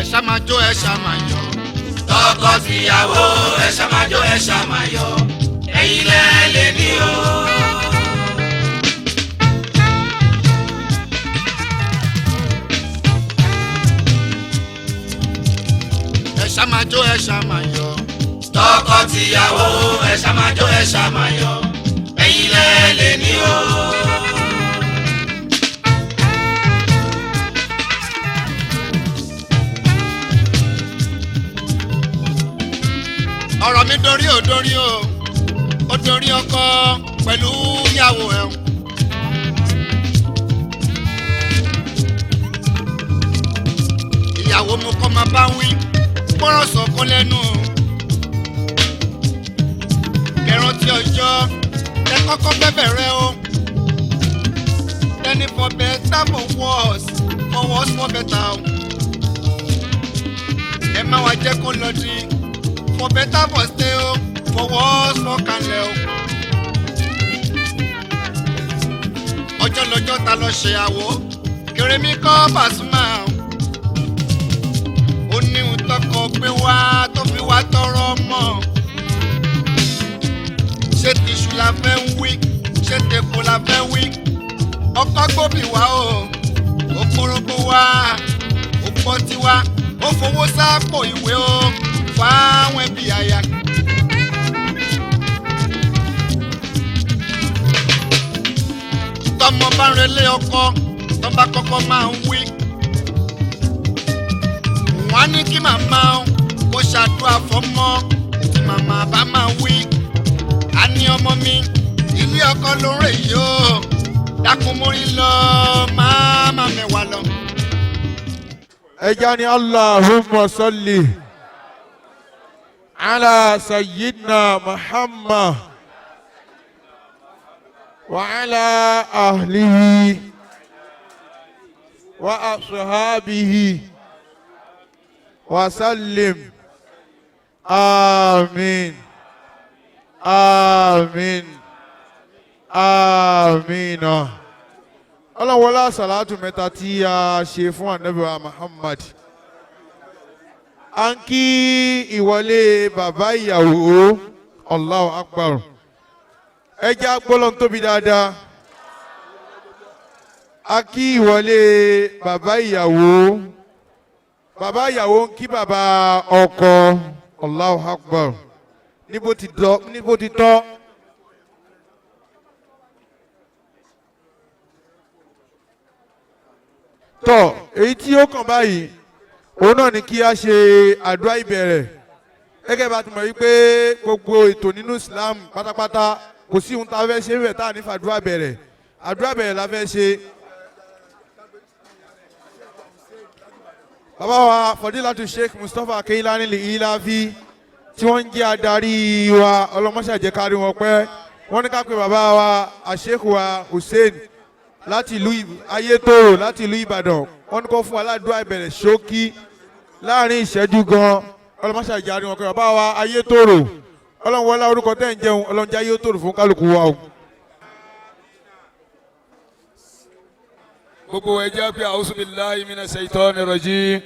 ẹ ṣá máa jó ẹ ṣá máa yọ̀. tọkọ-tìyàwó ẹ ṣá máa jó ẹ ṣá máa yọ̀ ẹ̀yin lẹ lè ní o. ẹ ṣá máa jó ẹ ṣá máa yọ̀. tọkọ-tìyàwó ẹ ṣá máa jó ẹ ṣá máa yọ̀ ẹ̀yin lẹ lè ní o. ọ̀rọ̀ mi dorí ò dorí o ó dorí ọkọ pẹ̀lú ìyàwó ẹ̀. ìyàwó mo kọ́ máa bá wí gbọ́rọ̀ sọ̀kan lẹ́nu o. kẹrántí ọjọ́ tẹ kọ́kọ́ fẹ́ bẹ̀rẹ̀ o. lẹ́ni for better for worse for better o. ẹ má wá jẹ́ kó lọ di for better for stay o for worse for kanlẹ̀ o. ọjọ́ lọ́jọ́ ta lọ ṣe àwò Kèrèmí kọ́ Pasuma o. ó ní ohun tọkọ gbé wá tó fi wá tọrọ mọ́. ṣé tìṣù la fẹ́ ń wí ṣé tèkó la fẹ́ wí. ọkọ gbòbí wá o ó kórógbó wá ó pọ́ tiwa ó fowó sápò ìwé o fáwọn ẹbí aya. tọmọ bá ń relé ọkọ tọba kọ́kọ́ máa ń wí. wọ́n á ní kí màmá kó ṣàdúrà fọ́mọ tí màmá bá máa wí. a ní ọmọ mi ilé ọkọ ló ń rè yìí o dákun mórí lọ máa mẹ́wàá lọ. ẹja ni Allahumma salli ala sayyidina Muhammad wa ala ahlihi wa ashabihi wa sallim. Amin. Amin. Amina. ọlọ́wọ́lá sàlátù mẹ́ta tí a ṣe fún ànábì wa Muhammad. a ń kí ìwọlé bàbá ìyàwó Allahu Akbar. ẹ jẹ́ agbọ́lọ́n tóbi dáadáa. a kí ìwọlé bàbá ìyàwó. bàbá ìyàwó ń kí bàbá ọkọ Allahu Akbar. níbo ti tọ́. tọ́ èyí tí ó kàn báyìí òun náà ni kí a ṣe àdúrà ìbẹ̀rẹ̀ gẹ́gẹ́ bá ti mọ̀ wípé gbogbo ètò nínú Islam pátápátá kò sí ohun tá a fẹ́ ṣe bẹ̀ tá a ní fàdúrà bẹ̀rẹ̀ àdúrà bẹ̀rẹ̀ la fẹ́ ṣe. bàbá wa Fadilatu Sheikh Mustapha Keilani Ilafi tí wọ́n ń jẹ́ adarí wa ọlọ́mọṣàjẹ́ kárí wọn pẹ́ wọ́n ní ká pe bàbá wa Sheikh wa Hussein láti ìlú Ayétòrò láti ìlú Ìbàdàn wọ́n ní kó fún wa ládùúgbò ìbẹ̀rẹ̀ ṣókí láàrin ìṣẹ́jú gan ọlọ́mọṣàjẹ́ àrí wọn pẹ́ bàbá wa Ayétòrò ọlọ́run wọlé orúkọ tẹ́ ń jẹun ọlọ́run jẹ́ Ayétòrò fún kálukú wa o. gbogbo ẹjẹ pé a'udhu billahi minash shaitani rajim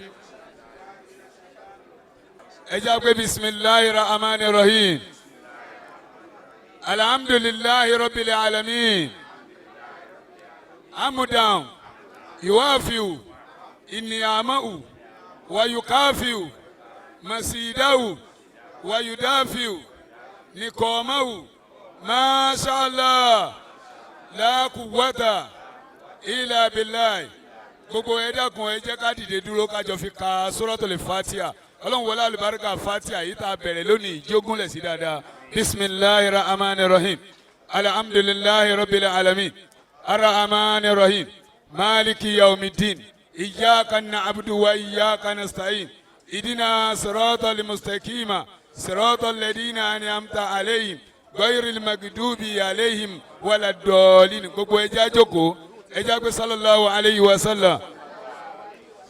ẹjẹ pé bisimilahi rahmani rahim alhamdulillahi rabbil alamin amudan yuwafiu iniyamau wa yukafiu masidahu wa yudafiu nikomau masha Allah la quwwata ila billahi. gbogbo ẹ dákun ẹ jẹ́ ká dìde dúró ká jọ fi ka suratul fatiha ọlọ́run wọlé alùbáríkà fatiha yìí tá a bẹ̀rẹ̀ lónìí jógúnlẹ̀ sí dáadáa bisimilahi rahmani rahim alhamdulilahi rabbil alamin arrahmani rahim maliki yawmiddin iyyaka na'budu wa iyyaka nasta'in idina siratal mustaqima siratal ladina an'amta alayhim ghayril maghdubi alayhim waladdallin. gbogbo ẹ jẹ́ jókòó ẹ jẹ́ pé sallallahu alayhi wa sallam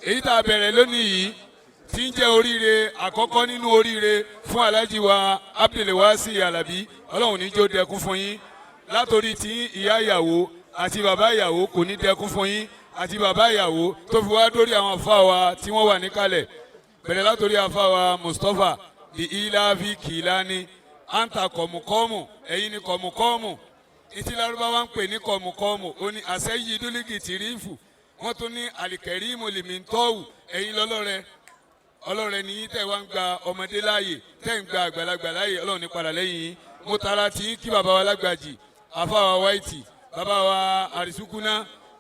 èyí tá a bẹ̀rẹ̀ lónìí yìí tí ń jẹ́ oríire àkọ́kọ́ nínú oríire fún Alhaji wa Abdulwasi Alabi ọlọ́run ní jó dẹkún fún yín látòrí tí ìyá ìyàwó àti bàbá ìyàwó kò ní dẹkún fún yín àti bàbá ìyàwó tó fi wá dórí àwọn àfáà wa tí wọ́n wà níkàlẹ̀ bẹ̀rẹ̀ látòrí àfàwà Mustapha di ilavi Kilani anta kọ̀mùkọ́mù ẹ̀yin ni kọ̀mùkọ́mù ìtì Lárúbáwá ń pè ní kọ̀mùkọ́mù ó ní àṣẹyìdúlì gìtìrífù wọ́n tún ní àlìkẹ̀rímù lìmìntọ́wù ẹ̀yin lọ́lọ́rẹ́ ọlọ́rẹ́ ní yín tẹ̀ wá ń gba ọmọdé láàyè tẹ̀ ń gba àgbàlagbà láàyè ọlọ́run ní padà lẹ́yìn yín mo tara tí ń kí bàbá wa lágbàjì àfàwà wáìtì bàbá wa àrísùkúná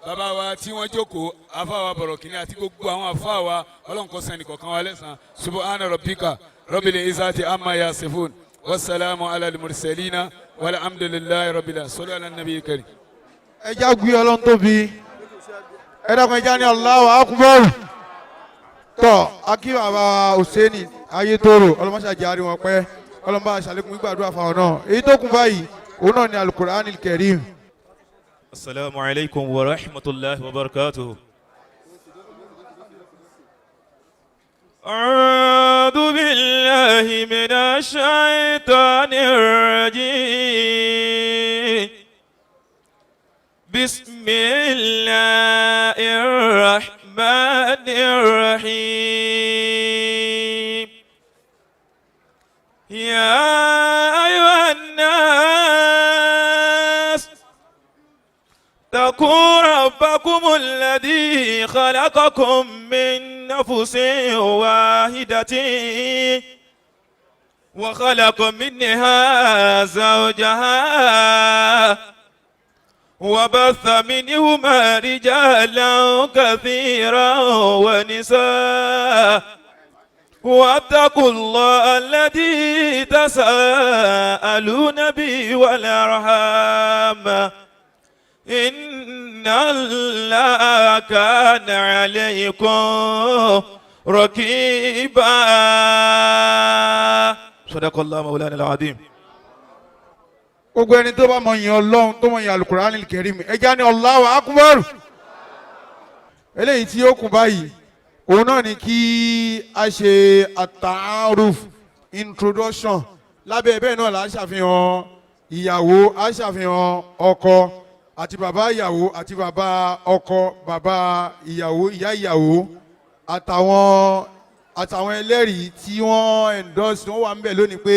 bàbá wa tí wọ́n jókòó àfàwà bọ̀rọ̀kìnní àti gbogbo àwọn àfàwà ọlọ́run kó san ẹnìkọ̀ọ̀kan wa lẹ́san subhana rabbika rabbil izzati amma yasifun wasalaamu ala al-mursalina walhamdulillahi rabbil alamin sallu ala nabiyyi karim. ẹ já gbé ọlọ́run tóbi ẹ dákun ẹ já ní Allahu akbar tọ́ akí bàbá Hùséènì Ayétòrò ọlọ́mọṣàjì àárín wọn pẹ́ ọlọ́mọba àṣàlékún gbàdúrà fáwọn náà èyí tó kún báyìí òun náà ni Al-Qur'an al-Karim. السلام عليكم ورحمة الله وبركاته. أعوذ بالله من الشيطان الرجيم. بسم الله الرحمن الرحيم. يا أيها الناس اتقوا ربكم الذي خلقكم من نفس واحدة وخلق منها زوجها وبث منهما رجالا كثيرا ونساء واتقوا الله الذي تساءلون به والأرحام إن الله كان عليكم رقيبا. صدق الله مولانا العظيم. gbogbo ẹni tó bá mọ yìn Ọlọ́run tó mọ yìn Al-Qur'an al-Karim ẹ já ní Allahu akbar. eléyìí tí ó kù báyìí òun náà ni kí a ṣe at-ta'aruf introduction lábẹ́ bẹ́ẹ̀ náà là á ṣàfihàn ìyàwó á ṣàfihàn ọkọ àti bàbá ìyàwó àti bàbá ọkọ bàbá ìyàwó ìyá ìyàwó àtàwọn ẹlẹ́rìí tí wọ́n endorse wọ́n wà ń bẹ̀ lónìí pé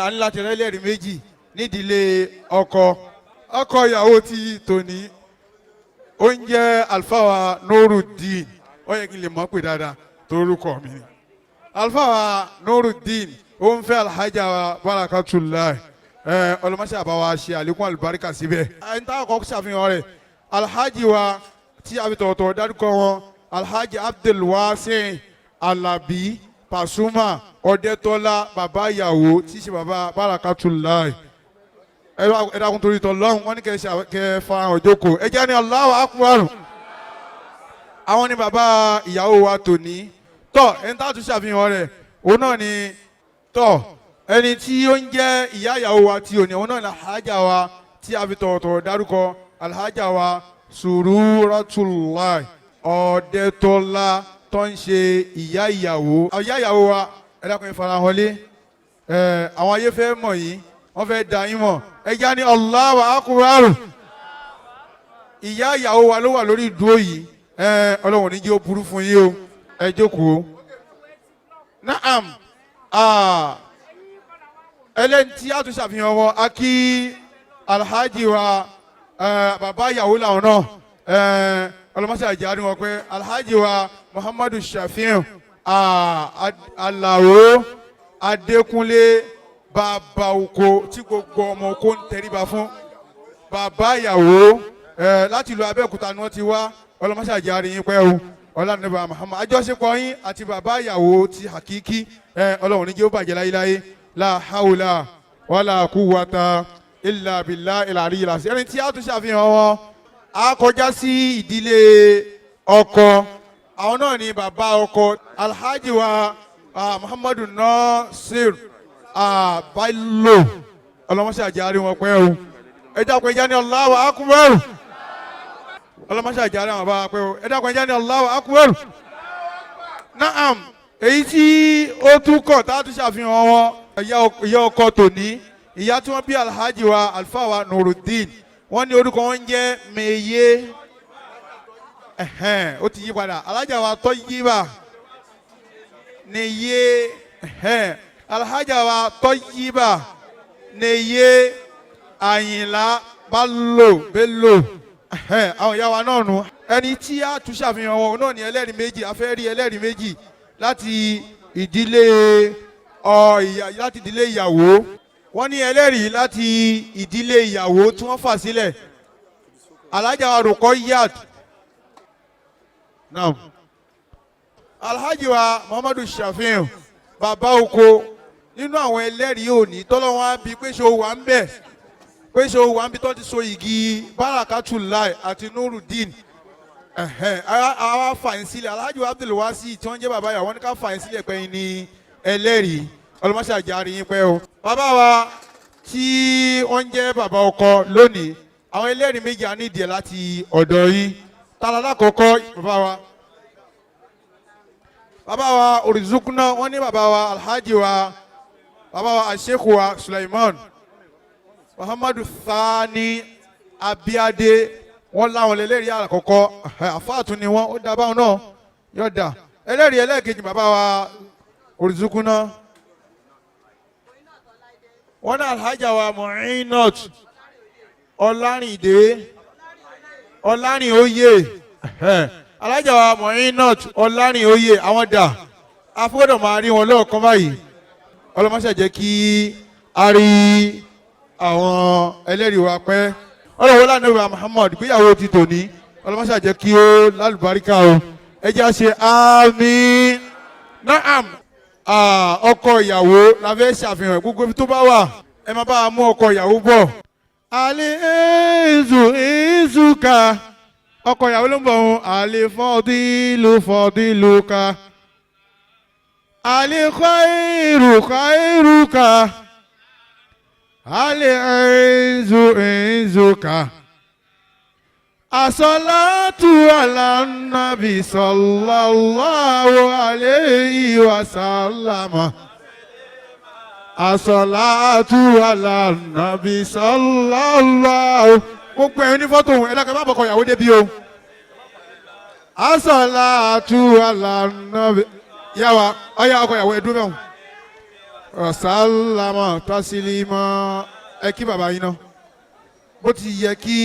a ní láti rẹ́ ẹlẹ́rìí méjì nídìílé ọkọ ìyàwó ti tòní ó ń jẹ́ Alfawa Nuruddin ó yẹ kí n lè mọ̀ pé dáadáa torúkọ mi ni Alfawa Nuruddin ó ń fẹ́ Alhaja Barakatullah ọlọmọṣẹ àbáwá ṣe àlékún àlùbáríkà síbẹ̀. ẹni tá a kọ́ ṣàfihàn rẹ̀ alhaji wa tí a fi tọ̀wọ̀tọ̀wọ̀ dárúkọ wọn alhaji Abdulwasi Alabi Pasuma Ọdẹtọ́lá bàbá ìyàwó tí í ṣe bàbá Barakatullah. ẹ dákun torí tọ̀ lọ́hùn wọ́n ní kẹ́ fa òjòkó ẹ jẹ́ ní Allahu akbar. àwọn ni bàbá ìyàwó wa tòní tọ́ ẹni tá a tún ṣàfihàn rẹ̀ òun náà ni tọ́ ẹni tí ó ń jẹ́ ìyá ìyàwó wa tí òní òun náà ni alhaja wa tí a fi tọ̀wọ̀tọ̀wọ̀ dárúkọ alhaja wa Sururatullah Ọ̀dẹ́tọ́lá tó ń ṣe ìyá ìyàwó. ìyá ìyàwó wa ẹ dákun ìfarahàn lé àwọn ayé fẹ́ mọ̀ yìí wọ́n fẹ́ da yín mọ̀ ẹ já ní Allahu akbar. ìyá ìyàwó wa ló wà lórí ìdúró yìí ọlọ́run ní jẹ́ ó burú fún yín o ẹ jókòó. Naam ẹlẹ́ni tí a tún ṣàfihàn wọn a kí alhaji wa bàbá ìyàwó làwọn náà ọlọmọṣẹ́ àjàrí wọn pé alhaji wa Muhammadu Shafiu Alao Adékúnlé bàbá oko tí gbogbo ọmọ oko ń tẹríba fún bàbá ìyàwó láti ìlú Abẹ́òkúta ni wọ́n ti wá ọlọmọṣẹ́ àjàrí yín pẹ́ o ọlànàbà Muhammad àjọṣepọ̀ yín àti bàbá ìyàwó ti hakiki ọlọ́run ní jẹ́ ó bàjẹ́ láyéláyé la hawla wala quwwata illa billahi al-aliyyil azim. ẹni tí a tún ṣàfihàn wọn a kọjá sí ìdílé ọkọ àwọn náà ni bàbá ọkọ alhaji wa Muhammadu Nasir Bailo ọlọmọṣẹ́ àjàrí wọn pẹ́ o ẹ dákun ẹja ní Allahu akbar ọlọmọṣẹ́ àjàrí wọn bá pẹ́ o ẹ dákun ẹja ní Allahu akbar. Naam èyí tí ó tún kọ̀ tá a tún ṣàfihàn wọn ìyá ọkọ tòní ìyá tí wọ́n bí alhaji wa Alfawa Nuruddin wọ́n ní orúkọ wọn ń jẹ́ meye ó ti yí padà alájà wa Tọ́yìbà neye alhaja wa Tọ́yìbà neye Àyìnlá Bello àwọn ìyá wa náà nù. ẹni tí a tún ṣàfihàn wọn náà ní ẹlẹ́rìí méjì a fẹ́ rí ẹlẹ́rìí méjì láti ìdílé ìyàwó. wọ́n ní ẹlẹ́rìí láti ìdílé ìyàwó tí wọ́n fà sílẹ̀. alhaja wa Rukoyat naam alhaji wa Muhammadu Shafiu bàbá oko nínú àwọn ẹlẹ́rìí òní tọ́lọ́wọ́n á bí pé ṣe o wà ń bẹ̀ pé ṣe o wà ń bí tó ti so igi Barakatullah àti Nurudeen àwa fàyín sílẹ̀ alhaji wa Abdulwasi tí wọ́n jẹ́ bàbá yà wọ́n ní ká fàyín sílẹ̀ pẹ́yìn ní ẹlẹ́rìí ọlọ́mọṣàjárí yín pẹ́ o. bàbá wa tí wọ́n jẹ́ bàbá ọkọ lónìí àwọn ẹlẹ́rìí méjì á nídìí ẹ̀ láti ọ̀dọ̀ yín tààlà lákọ̀ọ́kọ́ bàbá wa Orizukuna wọ́n ní bàbá wa alhaji wa bàbá wa asheikh wa Sulaiman Muhammadu Thani Abiade wọ́n láwọn ẹlẹ́rìí àkọ́kọ́ àfáàtún ni wọ́n ó dá báwọn náà yọ̀dà ẹlẹ́rìí ẹlẹ́ẹ̀kejì bàbá wa Orizukuna wọ́n ní alhaja wa Mu'inat Ọlárìnóyè alhaja wa Mu'inat Ọlárìnóyè àwọn dà afọ́dọ̀ máa rí wọn lọ́ọ̀kan báyìí ọlọ́mọṣẹ́ jẹ́ kí a rí àwọn ẹlẹ́rìí wa pẹ́ ọlọ́wọ́ lánàá wa Muhammad gbéyàwó ti tòní ọlọ́mọṣẹ́ jẹ́ kí ó lálùbáríkà o ẹ jẹ́ àṣẹ àmín. naam ọkọ ìyàwó la fẹ́ ṣàfihàn gbogbo ibi tó bá wà ẹ máa bá a mú ọkọ ìyàwó bọ̀. alẹ́ ezuka ọkọ ìyàwó ló ń bọ̀ ọ́n alẹ́ fọ́dílùka alẹ́ khairuka alẹ́ ezuka asalatu ala nabi sallallahu alayhi wa sallama asalatu ala nabi sallallahu gbogbo ẹni fọ́tò ẹ̀dàkẹ́ má bọ̀kọ̀ ìyàwó débi o asalatu ala nabi yàwá ọyà ọkọ̀ ìyàwó ẹ̀dúró mẹ́wọ̀n ọ̀sálàmà tásílímà ẹ kí bàbá yín náà bó ti yẹ kí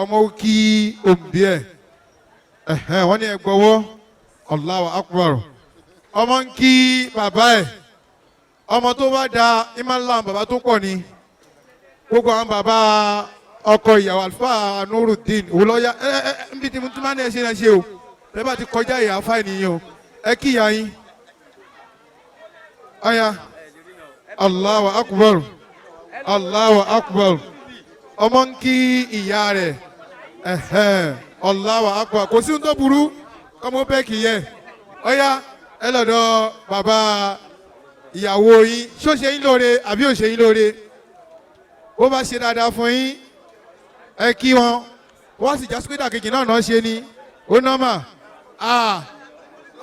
ọmọ kí òǹbí ẹ̀ wọ́n ní ẹ gbọ́wọ́ Allahu Akbar ọmọ ń kí bàbá ẹ̀ ọmọ tó bá da imáńlá bàbá tó pọ̀ ni gbogbo àwọn bàbá ọkọ ìyàwó àlùfáà Nurudeen òwúlọ́yà níbi tí mo tún máa ń ṣe náà ṣe o ẹ bá ti kọjá ìyá fáìní o ẹ kí ìyá yín ọ̀ya Allahu Akbar Allahu Akbar ọmọ ń kí ìyá rẹ̀ Allahu Akbar kò sí ohun tó burú kọ́mọ bẹ́ẹ̀ kì í yẹ ọ̀ya ẹ lọ́dọ̀ bàbá ìyàwó yín ṣó ṣe yín lóore àbí ò ṣe yín lóore bó bá ṣe dáadáa fún yín ẹ kí wọn wọ́n sì jásí pé dàkejì náà náà ṣe ni ó nọ́mà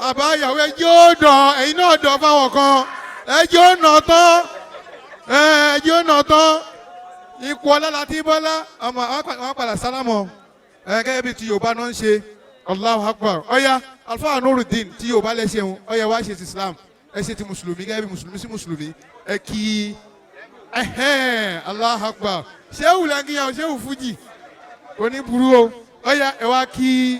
àbá ìyàwó ẹjọ́ ó dàn ẹ̀yin náà dàn fáwọn kan ẹjọ́ ó nà tán ẹjọ́ ó nà tán ikú ọlọ́lá tí bọ́lá ọmọ àwọn padà sálámọ̀ gẹ́gẹ́ bí ti Yorùbá náà ń ṣe Allahu Akbar ọ̀ya Alfa Nurudeen tí Yorùbá lẹ́ ṣeun ọ̀ya wá ṣe ti Islam ẹ ṣe ti mùsùlùmí gẹ́gẹ́ bí mùsùlùmí sí mùsùlùmí ẹ kí Allahu Akbar ṣéwù lẹ́ngìyàn ṣéwù fújì oní burú o ọ̀ya ẹ wá kí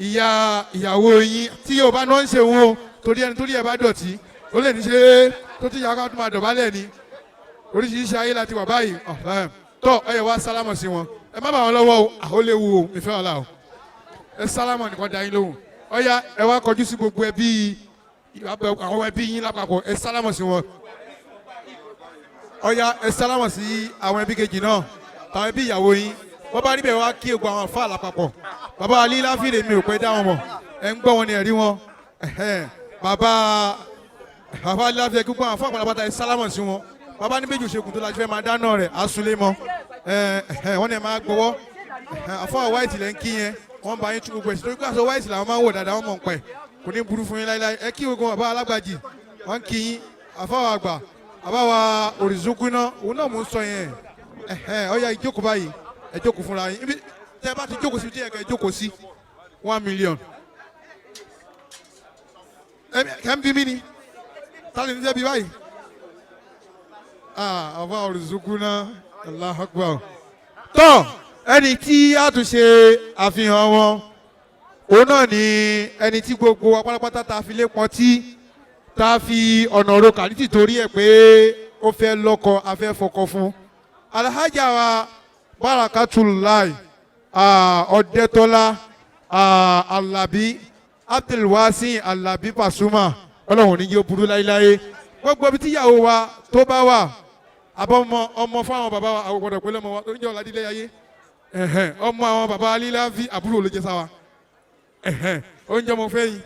ìyàwó yín tí Yorùbá náà ń ṣe wọn o torí ẹni torí ẹ bá dọ̀tí ó lè ní ṣe tó ti yàrá tó máa dọ̀bálẹ̀ ni oríṣiríṣi ayé láti wà báyìí tọ́ ọ̀ya wá sálámọ̀ sí wọn ẹ má bà wọn lọ́wọ́ o àhó léwu o ìfẹ́ ọ̀la o ẹ sálámọ̀ nìkan dá yín lóhùn ọ̀ya ẹ wá kọjú sí gbogbo ẹbí àwọn ẹbí yín lápapọ̀ ẹ sálámọ̀ sí wọn ọ̀ya ẹ sálámọ̀ sí àwọn ẹbí kejì náà àwọn ẹbí ìyàwó yín wọ́n bá níbẹ̀ wá kí ogun àwọn àfáà lápapọ̀ bàbá alí láfíìrè mi ò pẹ́ dá wọn mọ̀ ẹ ń gbọ́ wọn ni ẹ̀rí wọn bàbá alí láfíìrè kí gbogbo àwọn àfáà pàlàpàtà ẹ sálámọ̀ sí wọn bàbá níbẹ̀ jù ṣekùn tó la fẹ́ máa dáná rẹ̀ àsúlé mọ́ wọ́n ní ẹ máa gbọ́wọ́ àfáà white lẹ́ ń kí yẹn wọ́n bá yín tún gbogbo ẹ̀sìn torí pé aṣọ white làwọn máa ń wò dáadáa wọ́n mọ̀ ń pẹ́ kò ní burú fún yín láíláí ẹ kí ogun bàbá alágbàjì wọ́n kí yín àfáà àgbà bàbá wa Orizukuna òun náà mò ń sọ yẹn ọ̀ya ìjókòó báyìí ẹ jókòó fúnra yín ibi tẹ bá ti jókòó sí tí ẹ kẹ jókòó sí 1 million kẹ ń bí mi ni tani ní sẹ́bi báyìí àfa olùsùnkúnná Allahu Akbar. tọ́ ẹni tí a tún ṣe àfihàn wọn òun náà ni ẹni tí gbogbo wa pátápátá ta fi lé pọtí ta fi ọ̀nà òrokà ní tìtorí ẹ̀ pé ó fẹ́ lọ́kọ afẹ́ fọkọ fún alhaja wa Barakatullahi Ọ̀dẹ́tọ́lá Alabi Abdulwasi Alabi Pasuma ọlọ́run ní yóò burú láéláé gbogbo ibi tíyàwó wa tó bá wà àbọ̀ ọmọ fáwọn bàbá wa àwọn gbọdọ̀ pẹ̀lú ọmọ wa tó ń jẹ́ ọ̀làdílé ayé ọmọ àwọn bàbá alílá fi àbúrò ló jẹ́ sáwa oúnjẹ ọmọ fẹ́ yìí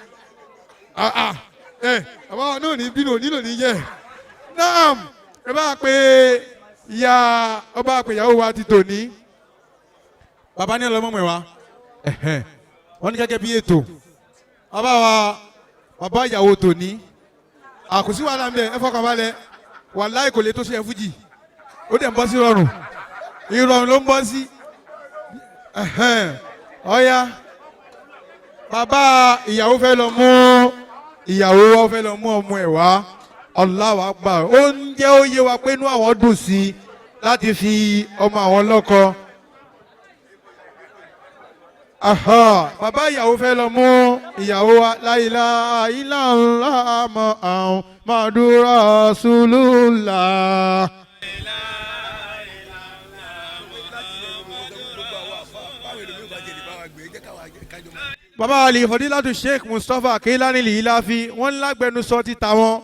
bàbá wa náà ní bínú nílò ní yẹ naam ẹ bá pe ìyá ọba àpèyàwó wa ti tòní bàbá ní ọlọmọ mẹ́wàá wọ́n ní gẹ́gẹ́ bí ètò bàbá ìyàwó tòní àkùsí wàhálà ń bẹ ẹ fọkàn balẹ̀ wàláì kò lè tó ṣe ẹ fújì ó dẹ̀ ń bọ́ sí rọrùn ìrọ̀rùn ló ń bọ́ sí ọ̀ya bàbá ìyàwó fẹ́ lọ mú ìyàwó wa fẹ́ lọ mú ọmọ ẹ̀ wá Allahu Akbar ó ń jẹ́ ó yé wa pé inú àwọn dùn sí láti fi ọmọ àwọn lọ́kọ. Bàbá ìyàwó fẹ́ lọ mú ìyàwó wa la ilaha illallah Muhammadur Rasulullah. Bàbá Ali Fadilatu Sheikh Mustapha Keilani Lilafi wọ́n lágbẹnusọ ti ta wọn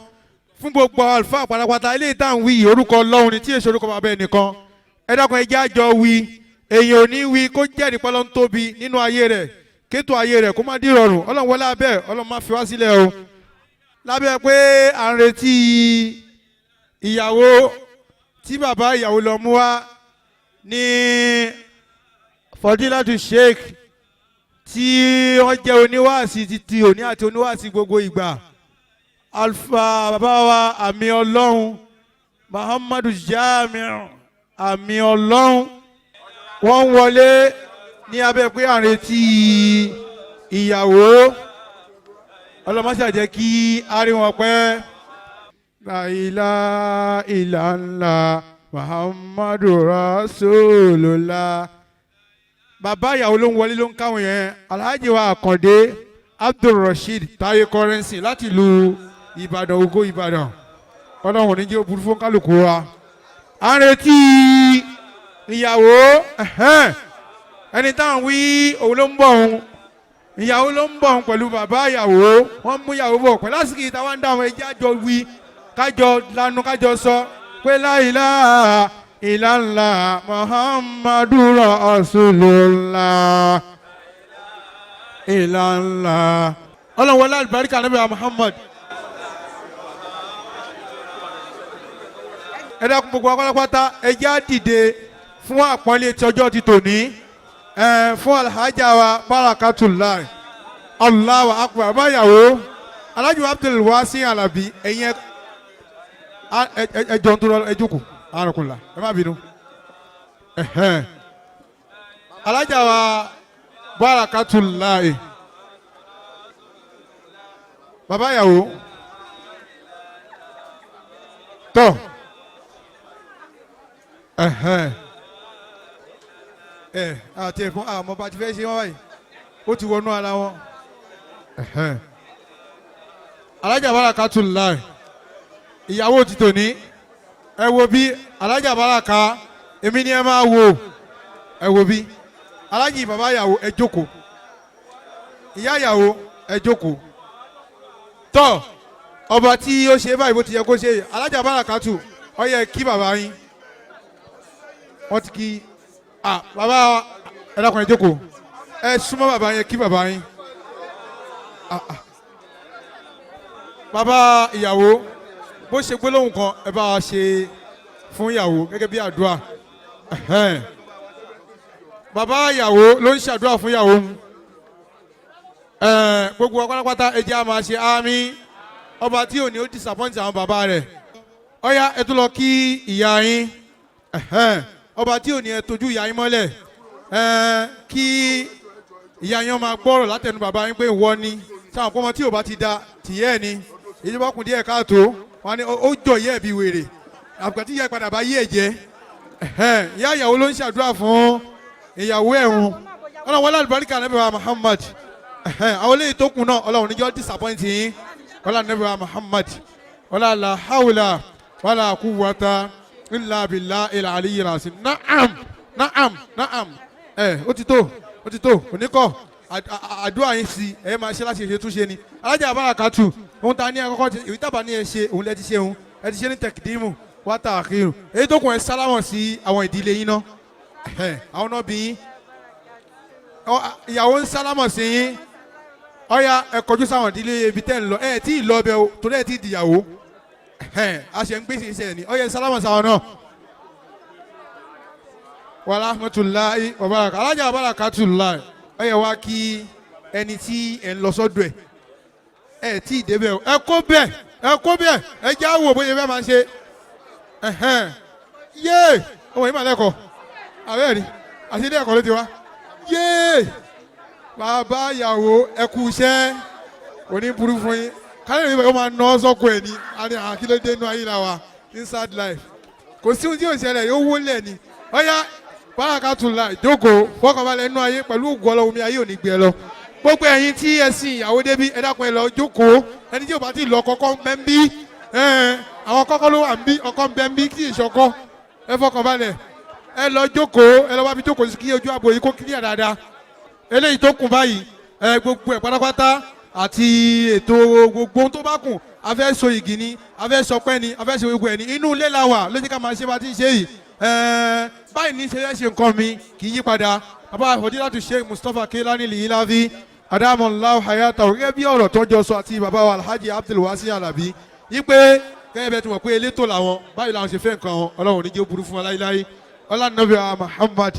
fún gbogbo àlùfáà pátápátá ilé ìtàn wí orúkọ Ọlọ́run ní tí èso orúkọ bàbá ẹnìkan ẹ dákun ẹjẹ́ àjọ wí èèyàn ò ní wí kó jẹ́rìí pé Ọlọ́run tóbi nínú ayé rẹ̀ kétò ayé rẹ̀ kó má dí rọrùn Ọlọ́run wọlé abẹ́ Ọlọ́run má fi wá sílẹ̀ o lábẹ́ pé à ń retí ìyàwó tí bàbá ìyàwó lọ mú wá ní Fadilatu Sheikh tí wọ́n jẹ́ oníwàásí títí òní àti oníwàásí gbogbo ìgbà alfa bàbá wa àmì Ọlọ́run Muhammadu Jamiu àmì Ọlọ́run wọ́n ń wọlé ní abẹ́ pé à ń retí ìyàwó ọlọ́mọṣà jẹ́ kí a rí wọn pẹ́. La ilaha illallah Muhammadu Rasulullah. Bàbá ìyàwó ló ń wọlé ló ń káwọn yẹn Alhaji wa Àkàndé Abdulrasheed Táyé Currency láti ìlú Ìbàdàn Ògo Ìbàdàn Ọlọ́run ní jẹ́ òbúrú fún kálukú wa. À ń retí ìyàwó ẹni táwọn wí òun ló ń bọ̀ òun ìyàwó ló ń bọ̀ òun pẹ̀lú bàbá ìyàwó wọ́n mú ìyàwó bọ̀ pẹ̀lú àsìkò ìta wá ń dá àwọn ẹjẹ́ àjọ wí kájọ lanu kájọ sọ pé la ilaha illallah Muhammadur Rasulullah illallah Ọlọ́run wọlé àlùbáríkà Ànábì Muhammad. Ẹ dákun gbogbo akọ́lápátá ẹjẹ́ á dìde fún àpọ́nlé tí ọjọ́ ti tòní fún alhaja wa Barakatullahi Allahu Akbar báyàwó Alhaji Abdulwasi Alabi ẹ̀yin ẹjọ́ ń tó lọ ẹjọ́kù àrùnkùnlá ẹ má bínú alhaja wa Barakatullahi babayàwó tọ́ àti ẹ̀fọn àmọ́ bá ti fẹ́ ṣe wọ́n báyìí ó ti wọnú ara wọn. Alhaja Barakatullahi ìyàwó ti tòní ẹ wo bí Alhaja Baraka èmi ni ẹ máa wo ẹ wo bí Alhaji bàbá ìyàwó ẹ jókòó ìyá ìyàwó ẹ jókòó tọ́ ọba tí ó ṣe báyìí bó ti yẹ kó ṣe Alhaja Barakatu ó yẹ kí bàbá yín wọ́n ti kí bàbá ẹ dákun ẹ jókòó ẹ súnmọ́ bàbá yẹn kí bàbá yín bàbá ìyàwó bó ṣe gbólóhùn kan ẹ bá wa ṣe fún ìyàwó gẹ́gẹ́ bí àdúrà bàbá ìyàwó ló ń ṣàdúrà fún ìyàwó gbogbo pátápátá ẹ jẹ́ á máa ṣe àmín ọba tí ò ní ó disappoint àwọn bàbá rẹ̀ ó yá ẹ tún lọ kí ìyá yín ọba tí ò ní ẹ tójú ìyá yín mọ́lẹ̀ kí ìyá yín máa gbọ́rọ̀ látẹnu bàbá yín pé ìwọ ni sáwọn ọmọ tí ò bá ti da tìyẹ́ ni èyí bá kún díẹ̀ káàtó wọn ni ó jọ ìyá ẹ̀ bí wèrè àgbàtí ìyá padà bá yí ẹ̀ jẹ́ ìyá ìyàwó ló ń ṣàdúrà fún ìyàwó ẹ̀hún ọlọ́run wọlé àlùbáríkà Ànábì wa Muhammad àwọn eléyìí tó kù náà ọlọ́run níjọ́ disappoint yín wọlé Ànábì wa Muhammad wọlé la hawla wala quwwata illa billahi al-aliyyil azim. Naam ó ti tó oníkọ́ àdúrà yín sí ẹ máa ṣe láti ṣe túnṣe ni alájà Barakatu ohun ta ní ẹ kọ́kọ́ ìwé tábà ní ẹ ṣe òun lẹ ti ṣe òun ẹ ti ṣe ní tẹkidimu wá ta'khir èyí tó kún ẹ sálámọ̀ sí àwọn ìdílé yín náà àwọn náà bí yín ìyàwó ń sálámọ̀ sí yín ọ̀ya ẹ kọjú sáwọn ìdílé ibi tẹ́ ń lọ ẹ tí ì lọ bẹ o torí ẹ tí ì dìyàwó a ṣe ń gbèsè iṣẹ́ ni ọ̀ya sálámọ̀ sáwọn náà wa rahmatulahi wa barakatuh alájà Barakatullah ọ̀ya wa kí ẹni tí ẹ ń lọ sọ́dọ̀ ẹ tí ì débẹ̀ o ẹ kó bẹ́ẹ̀ ẹ já wò bóyá bẹ́ẹ̀ máa ṣe yéé ọmọ yìí máa lẹ́kọ̀ọ́ àbẹ́ẹ̀ ni àti ilé ẹ̀kọ́ ló ti wá yéé bàbá ìyàwó ẹ kú iṣẹ́ òní burú fún yín káyọ̀ yìí ó máa ná sọ́kù ẹ̀ ní àkílódé inú ayé la wa inside life kò sí ohun tí yóò ṣẹlẹ̀ yóò wólẹ̀ ni ọ̀ya Barakatullah ìjókòó fọkànbalẹ̀ inú ayé pẹ̀lú ògùn ọlọ́run mi ayé ò ní gbé ẹ lọ gbogbo ẹ̀yin tí ẹ sin ìyàwó débi ẹ dákun ẹ lọ jókòó ẹni tí ò bá ti lọ kọ́kọ́ ń bẹ́ ń bí àwọn kọ́kọ́ ló wà ń bí ọkọ́ ń bẹ́ ń bí kí ìṣọkọ́ ẹ fọkànbalẹ̀ ẹ lọ jókòó ẹ lọ wá bí jókòó sí kí ojú àbò yìí kó kílíà dáadáa eléyìí tó kù báyìí gbogbo ẹ̀ pátápátá àti ètò gbogbo ohun tó bá kù a fẹ́ so igi ni a fẹ́ sọpẹ́ ni a fẹ́ so gbogbo ẹ̀ ni inú ilé la wà ló jẹ́ ká máa ṣe bá ti ń ṣe yìí báyìí ní ṣe ṣe nǹkan mi kì í yí padà bàbá Fadilatu Sheikh Mustapha Keilani Al-Ilavi adamallahu hayatahu gẹ́gẹ́ bí ọ̀rọ̀ tó jọ sọ àti bàbá wa Alhaji Abdulwasi Alabi yí pé gẹ́gẹ́ bẹ́ẹ̀ tí wọ́n pé elétò làwọn báyìí làwọn ṣe fẹ́ nǹkan wọn ọlọ́run ní jẹ́ burú fún wa láíláí ọlá nàbí wa Muhammad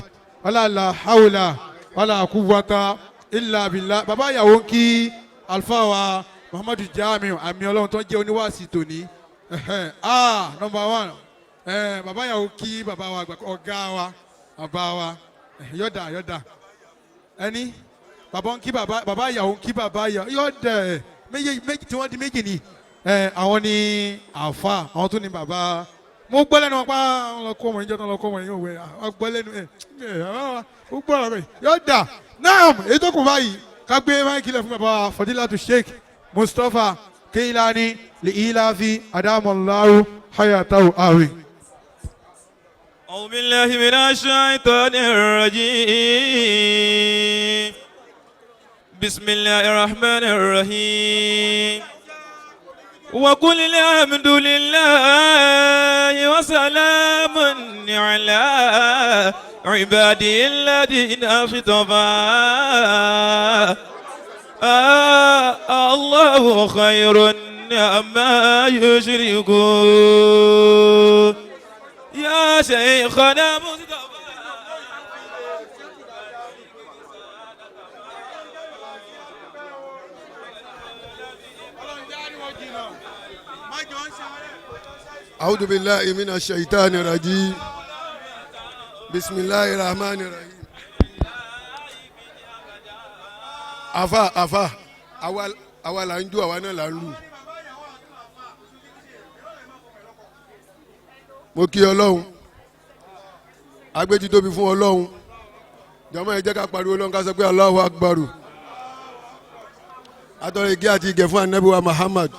ọlá la hawla wala quwwata illa billah bàbá ìyàwó ń kí alfa wa Muhammadu Jamiu àmì ọlọ́run tó jẹ́ oníwàásí tòní number one bàbá ìyàwó kí bàbá wa ọ̀gá wa bàbá wa yọ̀dà ẹni bàbá ń kí bàbá ìyàwó ń kí bàbá ìyàwó yọ̀dà méjì tí wọ́n di méjì ni àwọn ni àfa àwọn tó ní bàbá mo gbọ́ lẹ́nu wọn pa àwọn lọ kó wọn ìjọ tán lọ kó wọn yóò wẹ̀ àwọn gbọ́ lẹ́nu ó gbọ́ ọ̀rọ̀ rẹ̀ yọ̀dà naam èyí tó kù báyìí ká gbé máìkì lẹ̀ fún bàbá Fadilatu Sheikh Mustapha Keilani Al-Ilavi adamallahu hayatahu awi. أعوذ بالله من الشيطان الرجيم بسم الله الرحمن الرحيم وقل الحمد لله وسلام على عبادي الذين اصطفى الله خير عما يشركون يا شيخنا مصطفى أعوذ بالله من الشيطان الرجيم بسم الله الرحمن الرحيم àfà àwa là ń jó àwa náà là ń lù. mo kí ọlọ́run agbéjì tóbi fún ọlọ́run jọmọ ẹ jẹ́ ká pariwo ọlọ́run ká sọ pé Allahu Akbar atọ́rọ̀ igi àti ìgẹ̀ fún anabi wa Muhammad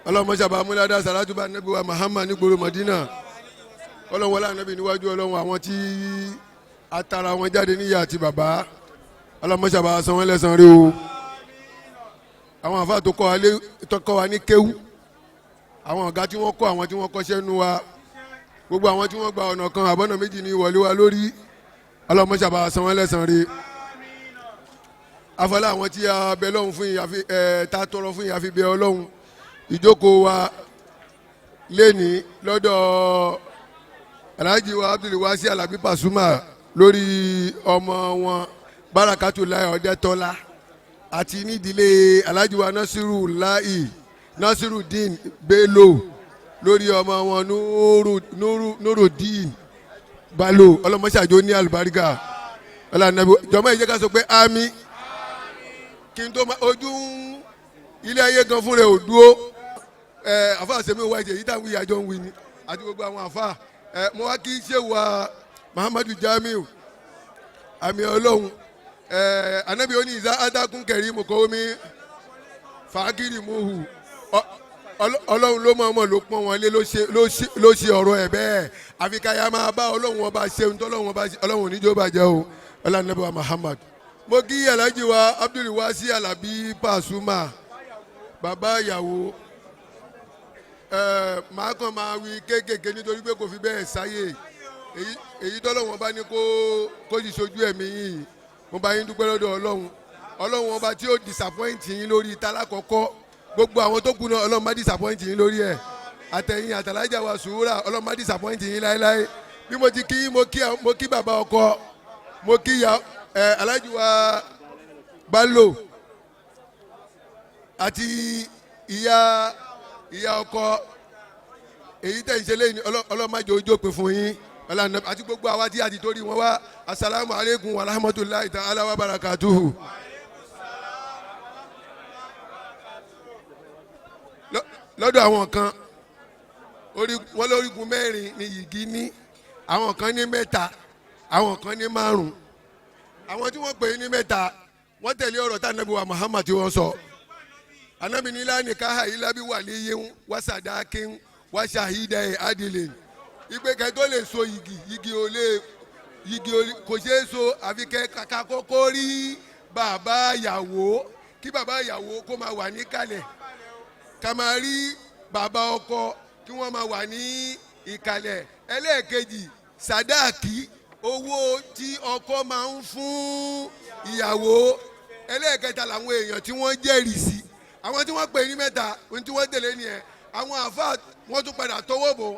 ọlọ́run mọ́ṣábà amúládá sàlájú bá anabi wa Muhammad nígboro Madina ọlọ́run wọlé anabi níwájú ọlọ́run àwọn tí atara wọn jáde níyà àti bàbá ọlọ́run mọ́ṣábà san wọ́n lẹ́san rí o àwọn àfáà tó kọ́ wa ní kéwú àwọn ọ̀gá tí wọ́n kọ́ àwọn tí wọ́n kọ́ṣẹ́ nu wa gbogbo àwọn tí wọ́n gba ọ̀nà kan àbọ̀nà méjì ní ìwọlé wa lórí ọlọ́mọ ṣàbà san wọ́n lẹ́san rí afọlá àwọn tí a bẹ lọ́hùn fún ìyàfi ta tọrọ fún ìyàfi bẹ ọlọ́hun ìjókòó wa lẹ́ni lọ́dọ̀ Alhaji wa Abdulwasi Alabi Pasuma lórí ọmọ wọn Barakatullah Ọdẹtọ́lá àti nídìílé Alhaji wa Nasirudeen Bello lórí ọmọ wọn Nurudeen Balo ọlọmọṣàjò ní àlùbáríkà ọlànàbí jọmọ ìjẹ ká sọ pé àmì kí n tó ojú ilé ayé gan fún rẹ ò dúró àfa àsèmi wa ìjẹ yìí táwọn ìyàjọ ń wí ni àti gbogbo àwọn àfa mo wá kí ṣé wa Muhammadu Jamiu àmì Ọlọ́run anabi oní ìzá adákùn kẹrí mo kọ́ omi fàákìrì muhu Ọlọ́run ló mọ̀ ló pọ́n wọn lé ló ṣe ọ̀rọ̀ ẹ̀ bẹ́ẹ̀ àfi káyà máa bá Ọlọ́run ọba ṣeun tó Ọlọ́run ọba Ọlọ́run oníjó bàjẹ́ o ọlọ́run wa Muhammad mo kí alhaji wa Abdul Wasi Alabi Pasuma bàbá ìyàwó màá kàn máa wí kéékèèké nítorí pé kò fi bẹ́ẹ̀ sáyè èyí tọ́lọ́run ọba ní kó sì sojú ẹ̀mí yìí mo bá yín dúpẹ́ lọ́dọ̀ Ọlọ́run ọba tí ó disappoint yín lórí tálákọ̀ọ́kọ́ gbogbo àwọn tó kù náà Ọlọ́run má disappoint yín lórí ẹ̀ àtẹ̀yìn àtàlájà wa sùúrà Ọlọ́run má disappoint yín láéláé bí mo ti kí mo kí bàbá ọkọ mo kí ya Alhaji wa Bello àti ìyá ọkọ èyí tẹ̀ ń ṣe lẹ́yìn Ọlọ́run má jẹ́ ojú òpin fún yín àti gbogbo àwa tí a ti torí wọn wá asalaamu aleykum wa rahmatulahi ta'ala wa barakatuhu. lọ́dọ̀ àwọn kan wọ́n lórígun mẹ́rin ni yìgì ní àwọn kan ní mẹ́ta àwọn kan ní márùn àwọn tí wọ́n pè ní mẹ́ta wọ́n tẹ̀lé ọ̀rọ̀ tá ànábì wa Muhammad tí wọ́n sọ ànábì ní la nikaha illa bi waliyyin wa sadakin wa shahidai adilin ìpè kẹ́tọ́ lè so yìgì kò ṣeé so àfi kàkà kọ́kọ́ rí bàbá ìyàwó kí bàbá ìyàwó kó máa wà níkàlẹ̀ ká máa rí bàbá ọkọ kí wọ́n máa wà ní ìkàlẹ̀ ẹlẹ́ẹ̀kejì sàdáàkì owó tí ọkọ máa ń fún ìyàwó ẹlẹ́ẹ̀kẹta làwọn èèyàn tí wọ́n jẹ́rìí sí àwọn tí wọ́n pè ní mẹ́ta ohun tí wọ́n tẹ̀lé nìyẹn àwọn àfáà wọ́n tún padà tọwọ́ bọ̀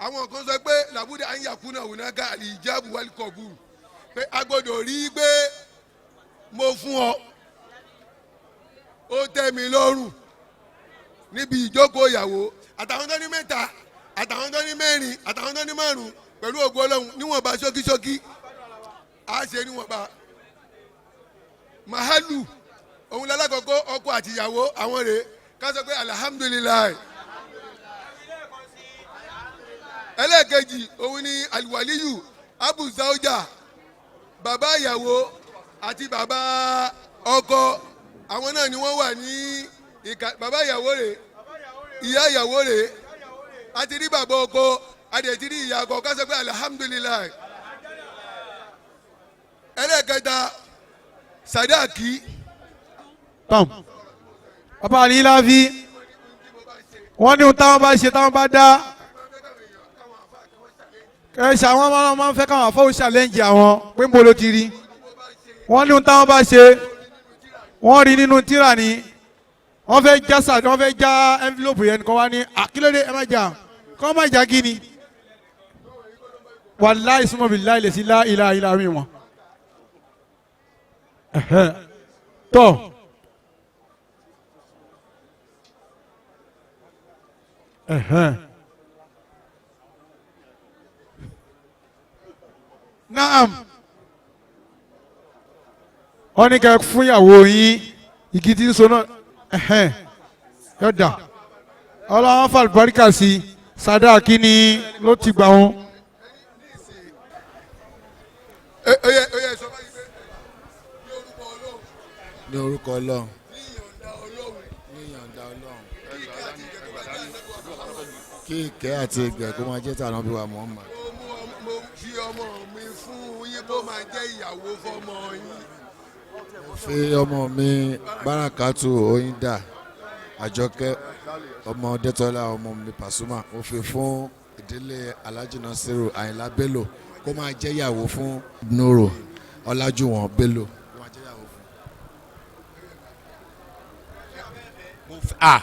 àwọn kan sọ pé làbúdà anyakuna hunaka alijabu walikọ̀bù pé a gbọ́dọ̀ rí i pé mo fún ọ ó tẹ́ mi lọ́rùn níbi ìjókòó ìyàwó àtàwọn tó ní mẹ́ta àtàwọn tó ní mẹ́rin àtàwọn tó ní márùn pẹ̀lú ògo Ọlọ́run níwọ̀nba ṣókíṣókí á ṣe níwọ̀nba mahalu òun lálákọ̀ọ́kọ́ ọkọ àti ìyàwó àwọn rèé ká sọ pé alihamudulilayi ẹlẹ́ẹ̀kejì òun ni aliwaliyu abu zawja bàbá ìyàwó àti bàbá ọkọ àwọn náà ni wọ́n wà ní bàbá ìyàwó rẹ̀ ìyá ìyàwó rẹ̀ àti rí bàbá ọkọ àti rí ìyá ọkọ ká sọ pé alihamudulilayi ẹlẹ́ẹ̀kẹta sadaki. tán bàbá àlìláfi wọ́n ní táwọn bá ṣe táwọn bá dá kẹsà àwọn máa ń fẹ́ káwọn afọ́wọ́ ṣàlẹ́ǹjì àwọn pé ń bolo ti rí wọ́n ní táwọn bá ṣe wọ́n rí nínú tírà ni wọ́n fẹ́ já envelope yẹn kọ́ wá ní àkílódé ẹ má jà kọ́ má jà kí ni wàláì súnmọ́ bí láì lè sí láìlà ìlà mi wọn. tọ́ naam wọ́n ní kẹ́ fún ìyàwó yín igi tí ń so náà yọ̀dà ọlọ́wọ́n fàlùbáríkà sí sàdáàkì ni ló ti gbà wọn. ní orúkọ Ọlọ́run ní ìyọ̀ǹda Ọlọ́run kí ìkẹ́ àti ìgbẹ́ kó máa jẹ́ tànà bí wa Muhammad. mo fi ọmọ mi fún yín kó máa jẹ́ ìyàwó fọmọ yín. fi ọmọ mi Bárakàtù Oyinda Àjọkẹ́ ọmọ Dẹ́tọ́lá ọmọ mi Pasuma ó fi fún ìdílé Alhaji Nasiru Àyìnlá Bello kó máa jẹ́ ìyàwó fún Nuru Ọlájúwọ̀n Bello.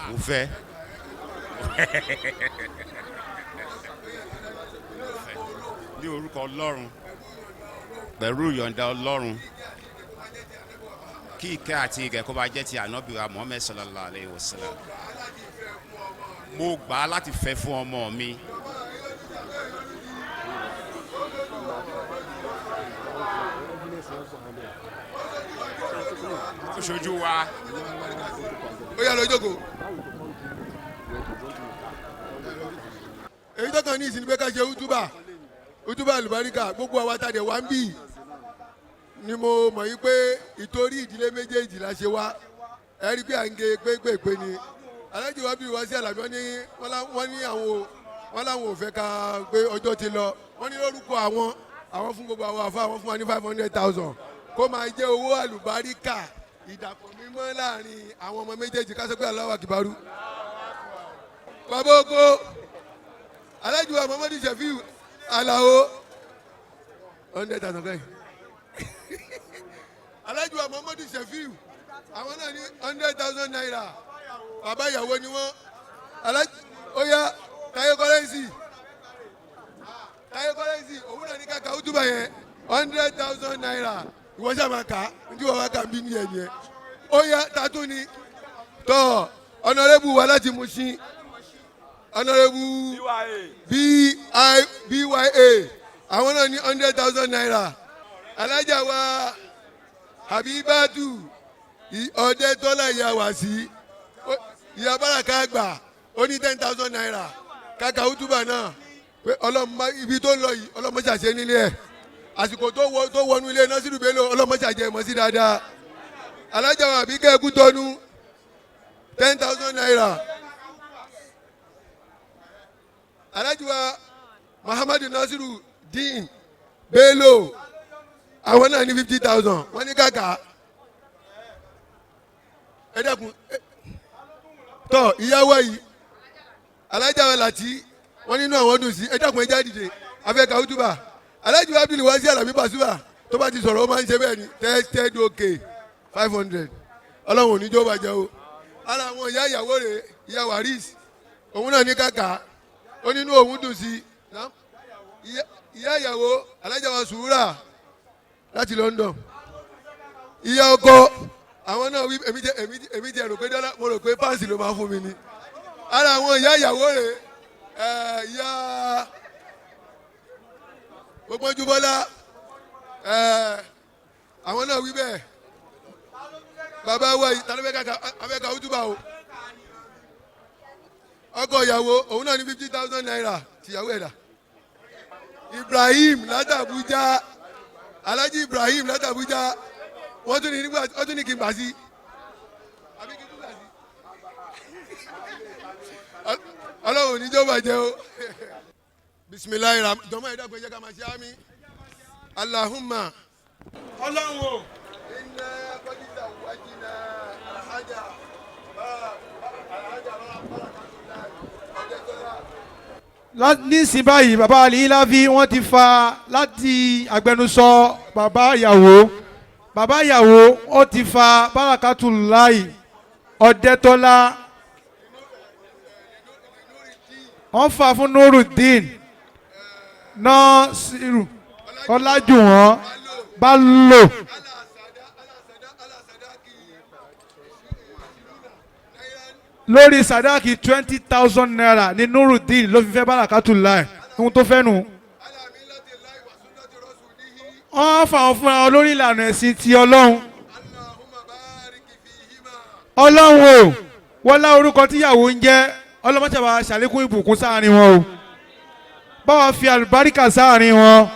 mo fẹ́ ní orúkọ Ọlọ́run pẹ̀lú ìyọ̀ǹda Ọlọ́run kí ìkẹ́ àti ìgẹ̀ kó bá jẹ́ ti ànábì wa Muhammad sallallahu alayhi wa sallam mo gbà á láti fẹ́ fún ọmọ mi. ó ṣojú wa. ó yá lọ jókòó. èyí tó kàn ní ìsìn pé ká ṣe útúbà àlùbáríkà gbogbo àwa tàdé wá ń bì ni mo mọ̀ yí pé ìtorí ìdílé méjèèjì la ṣe wá ẹ rí pé à ń ge pépèpé ni alájì wa bí wá sí àlàbí wọ́n láwọn ò fẹ́ ká pé ọjọ́ ti lọ wọ́n ní lórúkọ àwọn fún gbogbo àwọn àfa àwọn fún wa ní 500,000 kó máa jẹ́ owó àlùbáríkà ìdàpọ̀ mímọ́ láàrin àwọn ọmọ méjèèjì ká sọ pé Allahu Akbar. bàbá oko alájì wa Muhammadu Shafiu Alao 100,000 kẹ́yìn alájì wa Muhammadu Shafiu àwọn náà ní 100,000 naira bàbá ìyàwó ni wọ́n alájì ó yá Táyé kọ́rẹ́nsì òun náà ní kàkà ó túbà yẹn 100,000 naira ìwọ sábà kà ní wọ́n wá kà bí ní ẹ̀yẹ ó yá tatu ni tọ́ ọ̀nàrẹ́bù wa láti Mushin ọ̀nàrẹ́bù BYA àwọn náà ní 100,000 naira alájà wa Habibatu Ọ̀dẹ́tọ́lá ìyá wá sí ìyá Báràká àgbà ó ní 10,000 naira kàkà ó túbà náà pé ibi tó ń lọ yìí ọlọ́mọṣàṣe nílé ẹ̀ àsìkò tó wọnú ilé Nasiru Bello ọlọ́mọṣàjẹ mọ̀ sí dáadáa alájà wa Àbíkẹ́ Kútọ́nù 10,000 naira alájà wa Muhammadu Nasiru Dean Bello àwọn náà ní 50,000 wọ́n ní kàkà ẹ dẹ́kun tọ́ ìyàwó yìí alájà wa Láti wọ́n nínú àwọn dùn sí ẹ dẹ́kun ẹja dìde afẹ́ka útúbà alájì wa Abdul Wasi Alabi Pasuma tó bá ti sọ̀rọ̀ ó máa ń ṣe bẹ́ẹ̀ ni tested okay 500 ọlọ́run ò ní jó bàjẹ́ o ara àwọn ìyá ìyàwó rẹ̀ ìyá Waris òun náà ní kàkà ó nínú òun dùn sí ìyá ìyàwó alájà wa Sùúrà láti London ìyá ọkọ àwọn náà wí èmi ti rò pé dọ́là mo rò pé páǹsì ló máa fún mi ni ara àwọn ìyá ìyàwó rẹ̀ ìyá Gbogbo Bọ́lá àwọn náà wí bẹ́ẹ̀ bàbá wa yìí tàbí abẹ́ka útúbà o ọkọ ìyàwó òun náà ní 50,000 naira tìyàwó ẹ̀dá Ibrahim látàbújá Alhaji Ibrahim látàbújá wọ́n tún ní kí n gbà sí ọlọ́run ò ní jọ́ bàjẹ́ o. bisimilayi rahman jọmọ ẹ̀dá pé jẹ́ ká máa ṣe àmì Allahumma. ọlọ́run o. iná kọ́jísà wájínà alhaja nísìnyí báyìí bàbá Al-Ilavi wọ́n ti fa láti agbẹnusọ bàbá ìyàwó ó ti fa Barakatullahi Ọ̀dẹ́tọ́lá wọ́n fà fún Nuruddin Nasiru Ọlájùwọ̀n Bello lórí sadaki 20,000 naira ní Nuruddin ló fi fẹ́ Barakatullahi ohun tó fẹ́ nù. wọ́n fà wọ́n fúnra wọn lórí ìlànà ẹ̀sìn ti Ọlọ́run. Ọlọ́run o wọ́n lá orúkọ tíyàwó ń jẹ́ ọlọ́mọṣàbà ṣàlékún ìbùkún sáàrin wọn o báwa fi àlùbáríkà sáàrin wọn.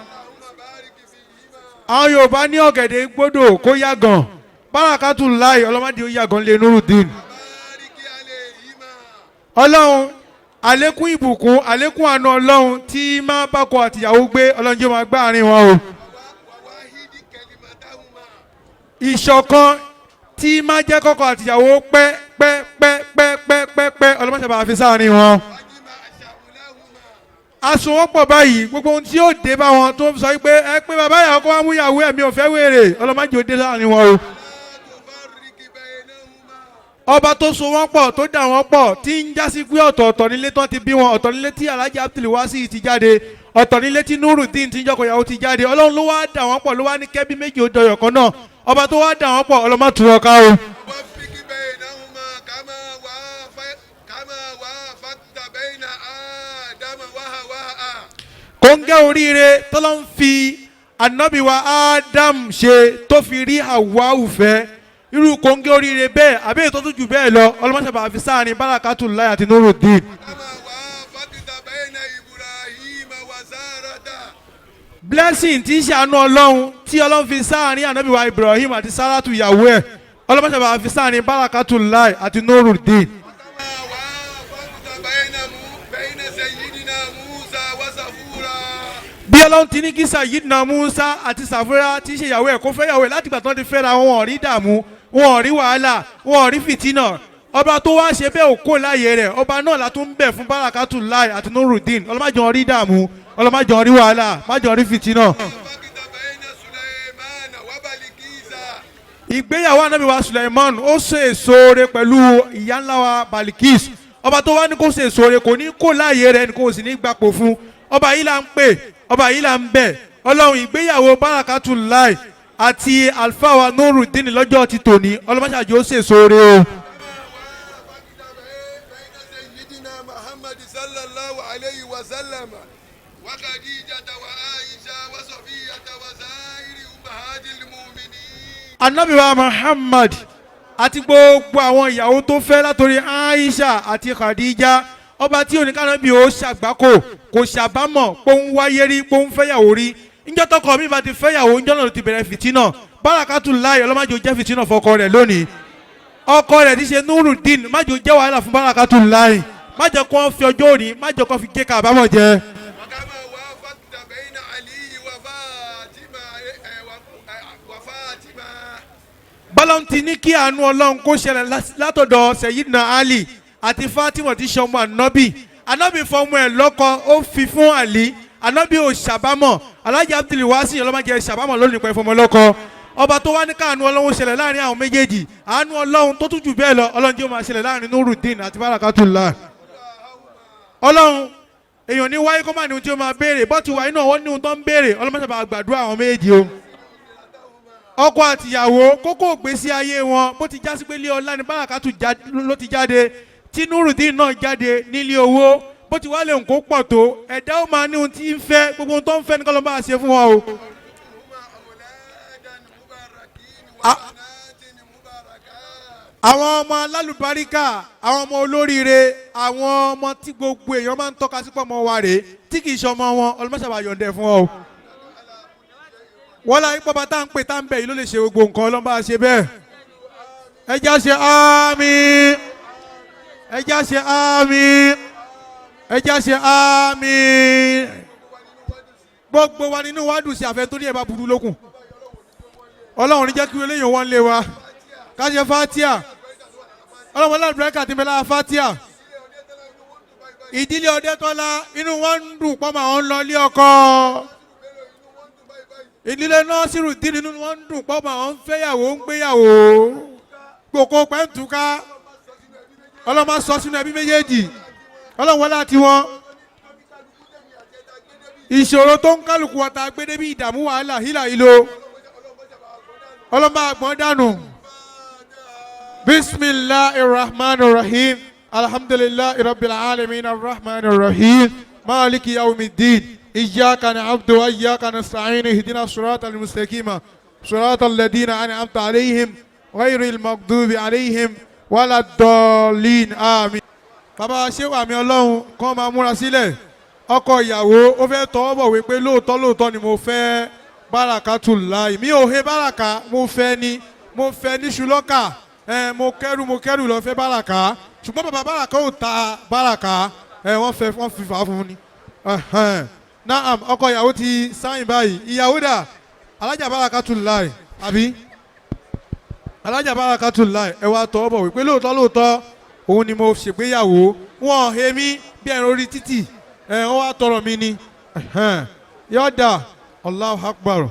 àwọn Yorùbá ní ọ̀gẹ̀dẹ̀ gbọ́dọ̀ kó yàgàn Barakatullahi ọlọ́mọdé ó yàgàn lé Nuruddin. Ọlọ́run àlékún ìbùkún àlékún àánú Ọlọ́run tí máa bákọ àtìyàwó gbé Ọlọ́run jẹ́ máa gbá àárín wọn o. ìṣọ̀kan tí máa jẹ́ kọ́kọ́ àtìyàwó pẹ́ ọlọ́mọṣàbà fi sáàrin wọn. àsùnwọ̀pọ̀ báyìí gbogbo ohun tí yóò dé bá wọn tó sọ pé ẹ pé bàbá ìyàwó kó wá mú ìyàwó ẹ̀mí ò fẹ́ wèrè ọlọ́mọdé ó dé sáàrin wọn o. ọba tó so wọ́n pọ̀ tó dà wọ́n pọ̀ tí ń jásí pé ọ̀tọ̀ọ̀tọ̀ nílé tán ti bí wọn ọ̀tọ̀ nílé tí Alhaji Abdul Wasi ti jáde ọ̀tọ̀ nílé tí Nuruddin ti ń jọkọ̀ ìyàwó ti jáde Ọlọ́run ló wá dà wọ́n pọ̀ ló wá ní kẹ́bí méjì ó dọyọ̀ kan náà ọba tó wá dà wọ́n pọ̀ ọlọ́mọ tù ọ́ ká o. kóńgẹ́ oríire tọ́lọ́ ń fi Ànábì wa Adam ṣe tó fi rí Hawa ùfẹ́ irú kóńgé oríire bẹ́ẹ̀ àbẹ́yẹ tó tún jù bẹ́ẹ̀ lọ ọlọ́mọṣàbà fi sáàrin Barakatullahi àti Nuruddin. blessing tí í ṣàánú ọlọ́run tí ọlọ́run fi sáàrin ànábì wa Ibrahim àti Sárátù ìyàwó ẹ̀ ọlọ́run sábà fi sáàrin Barakatullahi àti Nuruddin. bí ọlọ́run ti ní kí Sayyidina Musa àti Sàfúrà tí í ṣe ìyàwó ẹ̀ kó fẹ́ ìyàwó ẹ̀ láti ìgbà tí wọ́n ti fẹ́ra wọn ò rí dààmú wọn ò rí wàhálà wọn ò rí fìtínà ọba tó wá ṣe bẹ́ẹ̀ òkó láàyè rẹ̀ ọba náà la tún bẹ̀ fún Barakatullahi àti Nuruddin ọlọ́mọdé rí dààmú ọlọ́mọdé rí wàhálà májọ rí fìtínà. ìgbéyàwó anabi wa Suleiman ó ṣe èsoore pẹ̀lú ìyá ńlá wa Balikis ọba tó wá ní kó ṣe èsoore kò ní kó láàyè rẹ̀ ní kò sì ní gbapò fún ọba yìí là ń pè ọba yìí là ń bẹ̀ ọlọ́run ìgbéyàwó Barakatullahi àti alfa wa Nuruddin lọ́jọ́ ti tòní ọlọ́mọṣàjò ó ṣe èsoore o. anabi wa Muhammad àti gbogbo àwọn ìyàwó tó fẹ́ látòrí Aisha àti Khadija ọba tí oníkànnàbí ó ṣàgbákò kò ṣàbámọ̀ pé ń wáyé rí pé ń fẹ́yàwó rí níjọ́ tọkọ mi bá ti fẹ́yàwó níjọ́ náà ló ti bẹ̀rẹ̀ fìtínà Barakatullahi ọlọ́májò jẹ́ fìtínà fọkọ rẹ̀ lónìí ọkọ rẹ̀ ti ṣe Nuruddin májò jẹ́ wàhálà fún Barakatullahi májò kó fi ọjọ́ òní májò kó fi gé kábàámọ̀ jẹ. bọ́lọ́n ti ní kí àánú ọlọ́run kó ṣẹlẹ̀ látọ̀dọ̀ Sayyidina Ali àti Fatima ti ṣọmọ ànábì ànábì fọmọ ẹ̀ lọ́kọ ó fi fún Ali ànábì ò ṣàbámọ̀ Alhaji Abdulwasi ọlọ́mọdé ṣàbámọ̀ lónìí pẹ̀ fọmọ lọ́kọ ọba tó wá ní káànú ọlọ́run ṣẹlẹ̀ láàrin àwọn méjèèjì àánú ọlọ́run tó tún jù bẹ́ẹ̀ lọ ọlọ́run jẹ́ ó máa ṣẹlẹ̀ láàrin Nuruddin àti Barakatullahi ọlọ́run èèyàn ní wáyé kó má ní ohun tí ó máa béèrè bọ́ọ̀tì wáyé náà wọ́n ní ohun tó ń béèrè ọlọ́mọdé bá gbàdúrà àwọn méjèèjì o ọkọ àtìyàwó kókó ògbésí ayé wọn bó ti jásí pé ilé ọlá ní Barakatu ló ti jáde tí Nuruddin náà jáde nílé owó bó ti wá lè nǹkó pọ̀ tó ẹ̀dá ó máa ní ohun tí ń fẹ́ gbogbo ohun tó ń fẹ́ ní kọ́ ló máa ṣe fún wọn o. àwọn ọmọ alálùbáríkà àwọn ọmọ olóríire àwọn ọmọ tí gbogbo èèyàn máa ń tọ́ka sí pọ̀ mọ́ wa rèé tí kì í ṣe ọmọ wọn ọlọ́mọṣàbà yọ̀ǹdẹ̀ fún ọ o. wọ́n láyé pọ́pá tá à ń pè tá à ń bẹ̀ yìí ló lè ṣe gbogbo nǹkan ọlọ́mọba ṣe bẹ́ẹ̀. ẹ já ṣe àmín ẹ já ṣe àmín ẹ já ṣe àmín. gbogbo wa nínú wa dùn sí àfẹ́ tó ní ẹ̀ bá burú lókun. ọlọ́run ní jẹ́ kí eléyìí wọ́n lé wa ká ṣe fatia ọlọ́run alábìrẹ́kà ti mẹ́la fatia. ìdílé Ọdẹ́tọ́lá inú wọn ń dùn pọ́nmọ́ àwọn ń lọ ilé ọkọ. ìdílé Nasiruddin inú wọn ń dùn pọ́nmọ́ àwọn ń fẹ́yàwó ń gbéyàwó. gbòkó pẹ́ǹtùká ọlọ́run máa sọ sínú ẹbí méjèèjì ọlọ́run wọlé àti wọn. ìṣòro tó ń kálukú ọ̀tá gbédé bí ìdààmú wàhálà hílà ìlò ọlọ́run máa gbọ́n dànù. Bismillahirrahmanirrahim. Alhamdulillahi rabbil alamin arrahmanirrahim. Maliki yawmiddin. Iyyaka na'budu wa iyyaka nasta'in. Ihdina siratal mustaqim. Siratal ladina an'amta alayhim ghayril maghdubi alayhim waladdallin. Àmín. Bàbá ṣé wà mí Ọlọ́run kàn máa múra sílẹ̀. Ọkọ ìyàwó ó fẹ́ tọwọ́ bọ̀ wípé lóòótọ́ ni mo fẹ́ Barakatullahi. Mi ò he Baraka, mo fẹ́ ní ṣùlọ́kà. Mo kẹ́rù lọ fẹ́ Baraka ṣùgbọ́n bàbá Baraka ò ta Baraka wọ́n fi fà á fún ni. Naam ọkọ ìyàwó ti sáyìn báyìí ìyàwó dà Alhaja Barakatullahi àbí Alhaja Barakatullahi ẹ wá tọ́ bọ̀ wípé lóòótọ́ òun ni mo ṣègbéyàwó wọn he mí bí ẹ̀rọ orí títì wọ́n wá tọrọ mi ni yọ̀ọ̀dà Allahu Akbar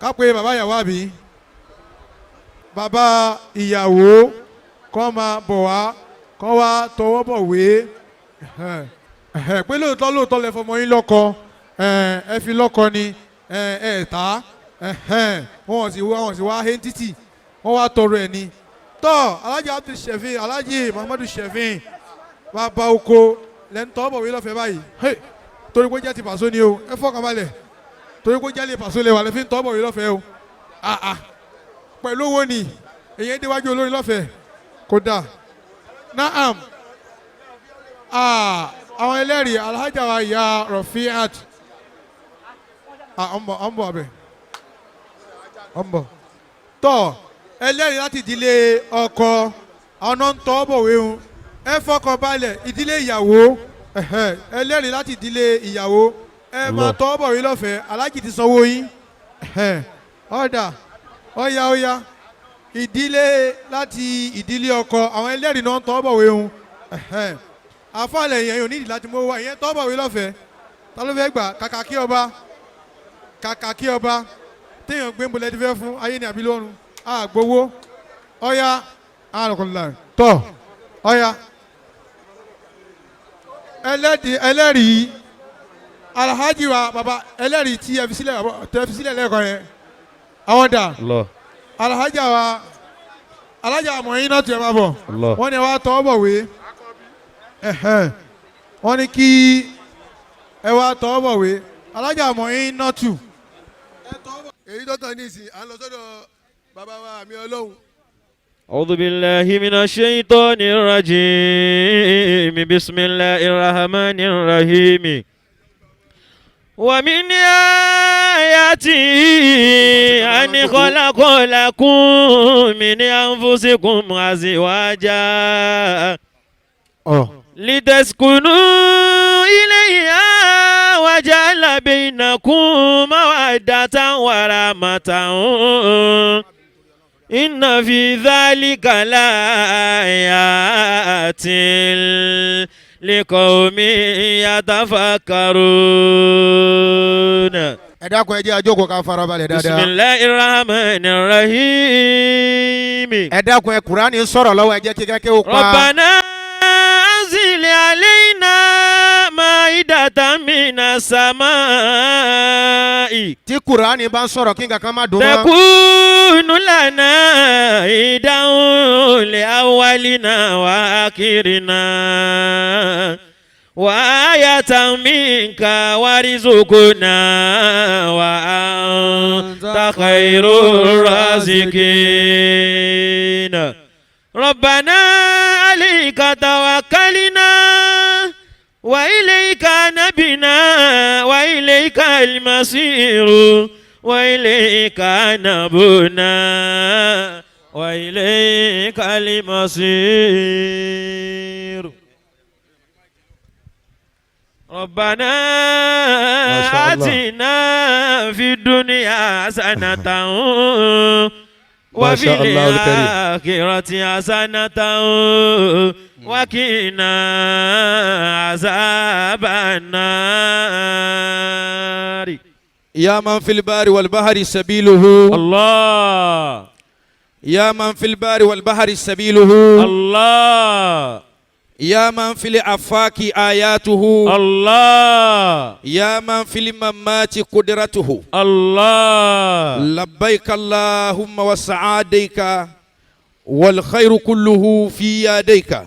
ká pé bàbá ìyàwó àbí bàbá ìyàwó kọ́ máa bọ̀ wá kọ́ wá tọwọ́ bọ̀ wé pé lóòótọ́ lẹ fọmọ yín lọ́kọ ẹ fi lọ́kọ ni ẹ ta wọ́n sì wá hé títì wọ́n wá tọrọ ẹ̀ ni tọ́ Alhaji Abdul Shefin Alhaji Muhammadu Shefin bàbá oko lẹ́nu tọwọ́ bọ̀ wé lọ́fẹ̀ẹ́ báyìí torí pé jẹ́ ti Paso ni o ẹ fọkàn balẹ̀ torí pé jẹ́ lè Paso lè wà lẹ́fín tọwọ́ bọ̀ wé lọ́fẹ̀ẹ́ o pẹ̀lú owó ni èyí déwájú olórí lọ́fẹ̀ẹ́ kódà naam àwọn ẹlẹ́rìí Alhaja wa ìyá Rafiat ọ̀nbọ̀ abẹ ọ̀nbọ̀ tọ́ ẹlẹ́rìí láti ìdílé ọkọ àwọn náà ń tọ́ bọ̀wé ń ẹ fọkàn balẹ̀ ìdílé ìyàwó ẹlẹ́rìí láti ìdílé ìyàwó ẹ máa tọ́ bọ̀wé lọ́fẹ̀ẹ́ alájì ti sanwó yín ọ̀dà ọ̀ya ìdílé láti ìdílé ọkọ àwọn ẹlẹ́rìí náà ń tọ́ bọ̀wé ń àfàlẹ̀ yẹn yóò nídìí láti mú owó ìyẹn tọ́ bọ̀wé lọ́fẹ̀ẹ́ ta ló fẹ́ gbà kàkà kí ọba téèyàn gbé ń bolẹ̀ ti fẹ́ fún ayé ní àbí lọ́run àgbowó ọ̀ya àlùkòlá tọ̀ ọ̀ya ẹlẹ́rìí alhaji wa baba ẹlẹ́rìí tí ẹ fi sílẹ̀ lẹ́ẹ̀kan yẹn àwọn dà alhaja wa alhaja mọ̀ọ́yìn náà tiẹ̀ máa bọ̀ wọ́n ní ẹ wá tọ́ bọ̀wé wọ́n ní kí ẹ wá tọ́ bọ̀wé alhaja mọ̀ọ́yìn náà tù. èyí tó kàn ní ìsìn à ń lọ sọ́dọ̀ bàbá wa àmì ọlọ́run. أعوذ بالله من الشيطان الرجيم بسم الله الرحمن الرحيم ومن آياته أن خلق لكم من أنفسكم أزواجا لتسكنوا إليها وجعل بينكم مودة ورحمة إن في ذلك لآيات لقوم يتفكرون. ẹ dákun ẹ jẹ́ àjókòó ká farabalẹ̀ dáadáa. bisimilahi rahmani rahim. ẹ dákun ẹ Kùránì sọ̀rọ̀ lọ́wọ́ ẹ jẹ́ kí kẹ́kẹ́ ó pa. Rabbana anzil alayna ma'idatan minas samai. tí Kùránì bá ń sọ̀rọ̀ kí nǹkan kan má dùn mọ́. takunu lana idan li awwalina wa akhirina. وآية منك وارزقنا وأنت خير الرازقين ربنا عليك توكلنا وإليك نبنا وإليك المصير وإليك نبنا وإليك المصير ربنا آتنا في الدنيا حسنة وفي الآخرة حسنة وقنا عذاب النار. يا من في البار والبحر سبيله الله. يا من في البار والبحر سبيله الله. يا من في الآفاق آياته الله. يا من في الممات قدرته الله. لبيك اللهم وسعاديك والخير كله في يديك.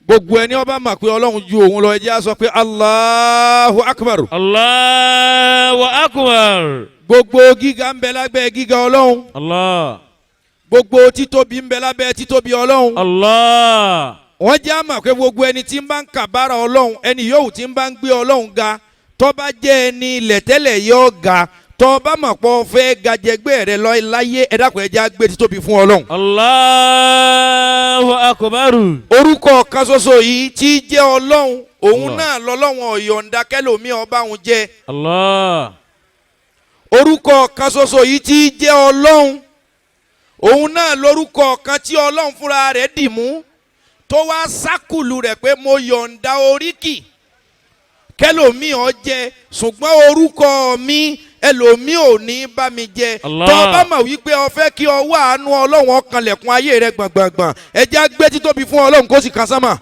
gbogbo ẹni ọba mà pé ọlọ́run ju òun lọ ẹ jẹ́ á sọ pé Allahu Akbar. Allahu Akbar. gbogbo gíga ń bẹ lábẹ́ gíga ọlọ́run. Allah. gbogbo títóbi ń bẹ lábẹ́ títóbi ọlọ́run. Allah. wọ́n jẹ́ àmà pé gbogbo ẹni tí ń bá ń kàbára ọlọ́run ẹni yòówù tí ń bá ń gbé ọlọ́run ga tó bá jẹ́ ẹni lẹ̀tẹ́lẹ̀ yóò ga tó bá mọ̀ pọ̀ fẹ́ gajẹgbẹ́ rẹ lọ láyé ẹ dákun ẹ jẹ́ á gbé títóbi fún ọlọ́run. Allahu Akbar. orúkọ kan ṣoṣo yìí tí jẹ́ ọlọ́run òun náà lọ́lọ́run ọ̀yọ̀ǹda kẹlòmí ọba òun jẹ́. Allah. orúkọ kan ṣoṣo yìí tí jẹ́ ọlọ́run òun náà lórúkọ kan tí ọlọ́run fúnra rẹ̀ dì mú tó wá sákùlù rẹ̀ pé mo yọ̀ǹda oríkì kẹlòmíì ọ jẹ ṣùgbọ́n orúkọ mi ẹlòmíì ò ní bá mi jẹ tó bá mọ̀ wípé o fẹ́ kí ọwọ́ àánú ọlọ́run ọkànlẹ̀kùn ayé rẹ gbọ̀ngbọ̀ngbọ̀n ẹ jẹ́ á gbé títóbi fún ọlọ́run kó sì kan sánmà.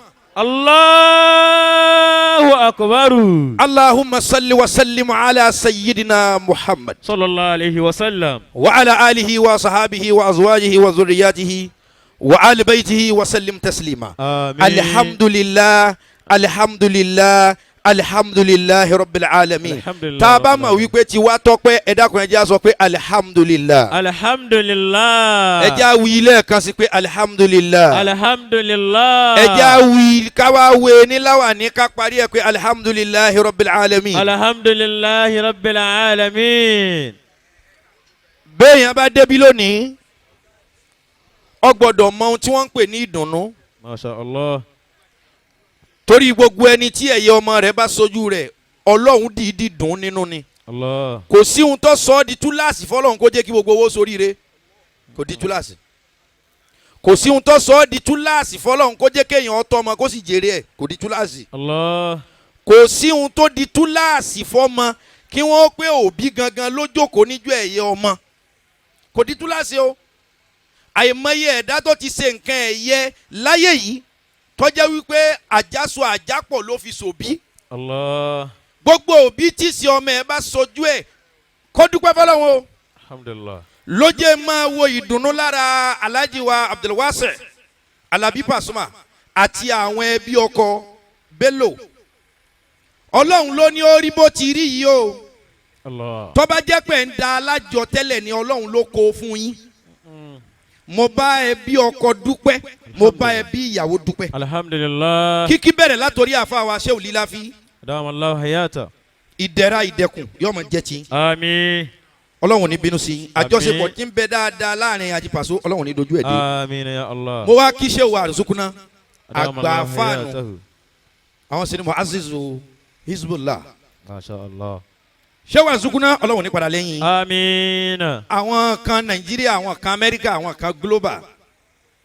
Allahu Akbar. Allahumma salli wa sallim ala sayyidina Muhammad sallallahu alayhi wa sallam wa ala alihi wa sahabihi wa azwajihi wa zurriyatihi وآل بيته وسلم تسليما. آمين. الحمد لله الحمد لله alihamdulilayi rabbil alamin. Alhamdulillah. tá a bá mọ̀ wípé tiwa tọ́pẹ́ ẹ dákun ẹ jẹ́ á sọ pé alihamdulilayi. Alhamdulillah. ẹ jẹ́ á wí lẹ́ẹ̀kan sí pé alihamdulilayi. Alhamdulillah. ẹ jẹ́ á wí káwá wé níláwà ní ká parí ẹ pé alihamdulilayi rabbil alamin. Alhamdulillahi rabbil alamin. béèyàn bá débi lónìí ó gbọ́dọ̀ mọ ohun tí wọ́n ń pè ní ìdùnnú. Masha Allah. torí gbogbo ẹni tí ẹ̀yẹ ọmọ rẹ̀ bá sojú rẹ̀ ọlọ́run dìídì dùn nínú ni. Allah. kò sí ohun tó sọ ọ́ di túláàsì fọlọ́run kó jẹ́ kí gbogbo owó soríire kò di túláàsì. kò sí ohun tó sọ ọ́ di túláàsì fọlọ́run kó jẹ́ kéèyàn ọtọ́ ọmọ kó sì jèrè ẹ̀ kò di túláàsì. Allah. kò sí ohun tó di túláàsì fọmọ kí wọ́n pé òbí gangan ló jókòó níjọ́ ẹ̀yẹ ọmọ kò di túláàsì o. àìmọye ẹ̀dá tó ti ṣe nǹkan ẹ̀yẹ láyé yìí tọ́jẹ́ wípé àjàsọ àjàpọ̀ ló fi sòbí. Allah. gbogbo òbí tí sí ọmọ ẹ bá sojú ẹ kó dúpẹ́ fọlọ́run o. Alhamdulillah. ló jẹ́ máa wo ìdùnnú lára Alhaji wa Abdulwasi Alabi Pasuma àti àwọn ẹbí ọkọ Bello. ọlọ́run ló ní ó rí bó ti rí yìí o. Allah. tó bá jẹ́ pé ń da alájọ tẹ́lẹ̀ ni ọlọ́run ló kó fún yín. mo bá ẹbí ọkọ dúpẹ́ mo bá ẹbí ìyàwó dúpẹ́. Alhamdulillah. kíkí bẹ̀rẹ̀ látòrí àfa wa Shehu Lilafi. Adamallahu hayata. ìdẹ̀ra ìdẹ̀kùn yóò máa jẹ́ ti. Àmín. ọlọ́run ní bínú sí i. àjọṣepọ̀ tí ń bẹ dáadáa láàrin àti Paso ọlọ́run ní dojú ẹ̀ dé. Àmín ya Allah. mo wá kí Shehu Arzukuna àgbà Adamallahu fáànù hayatahu. àwọn sinimá Azizu Hizbullah. Masha Allah. Shehu Arzukuna ọlọ́run ní padà lẹ́yìn. Àmín. àwọn kan Nàìjíríà àwọn kan Amẹ́ríkà àwọn kan global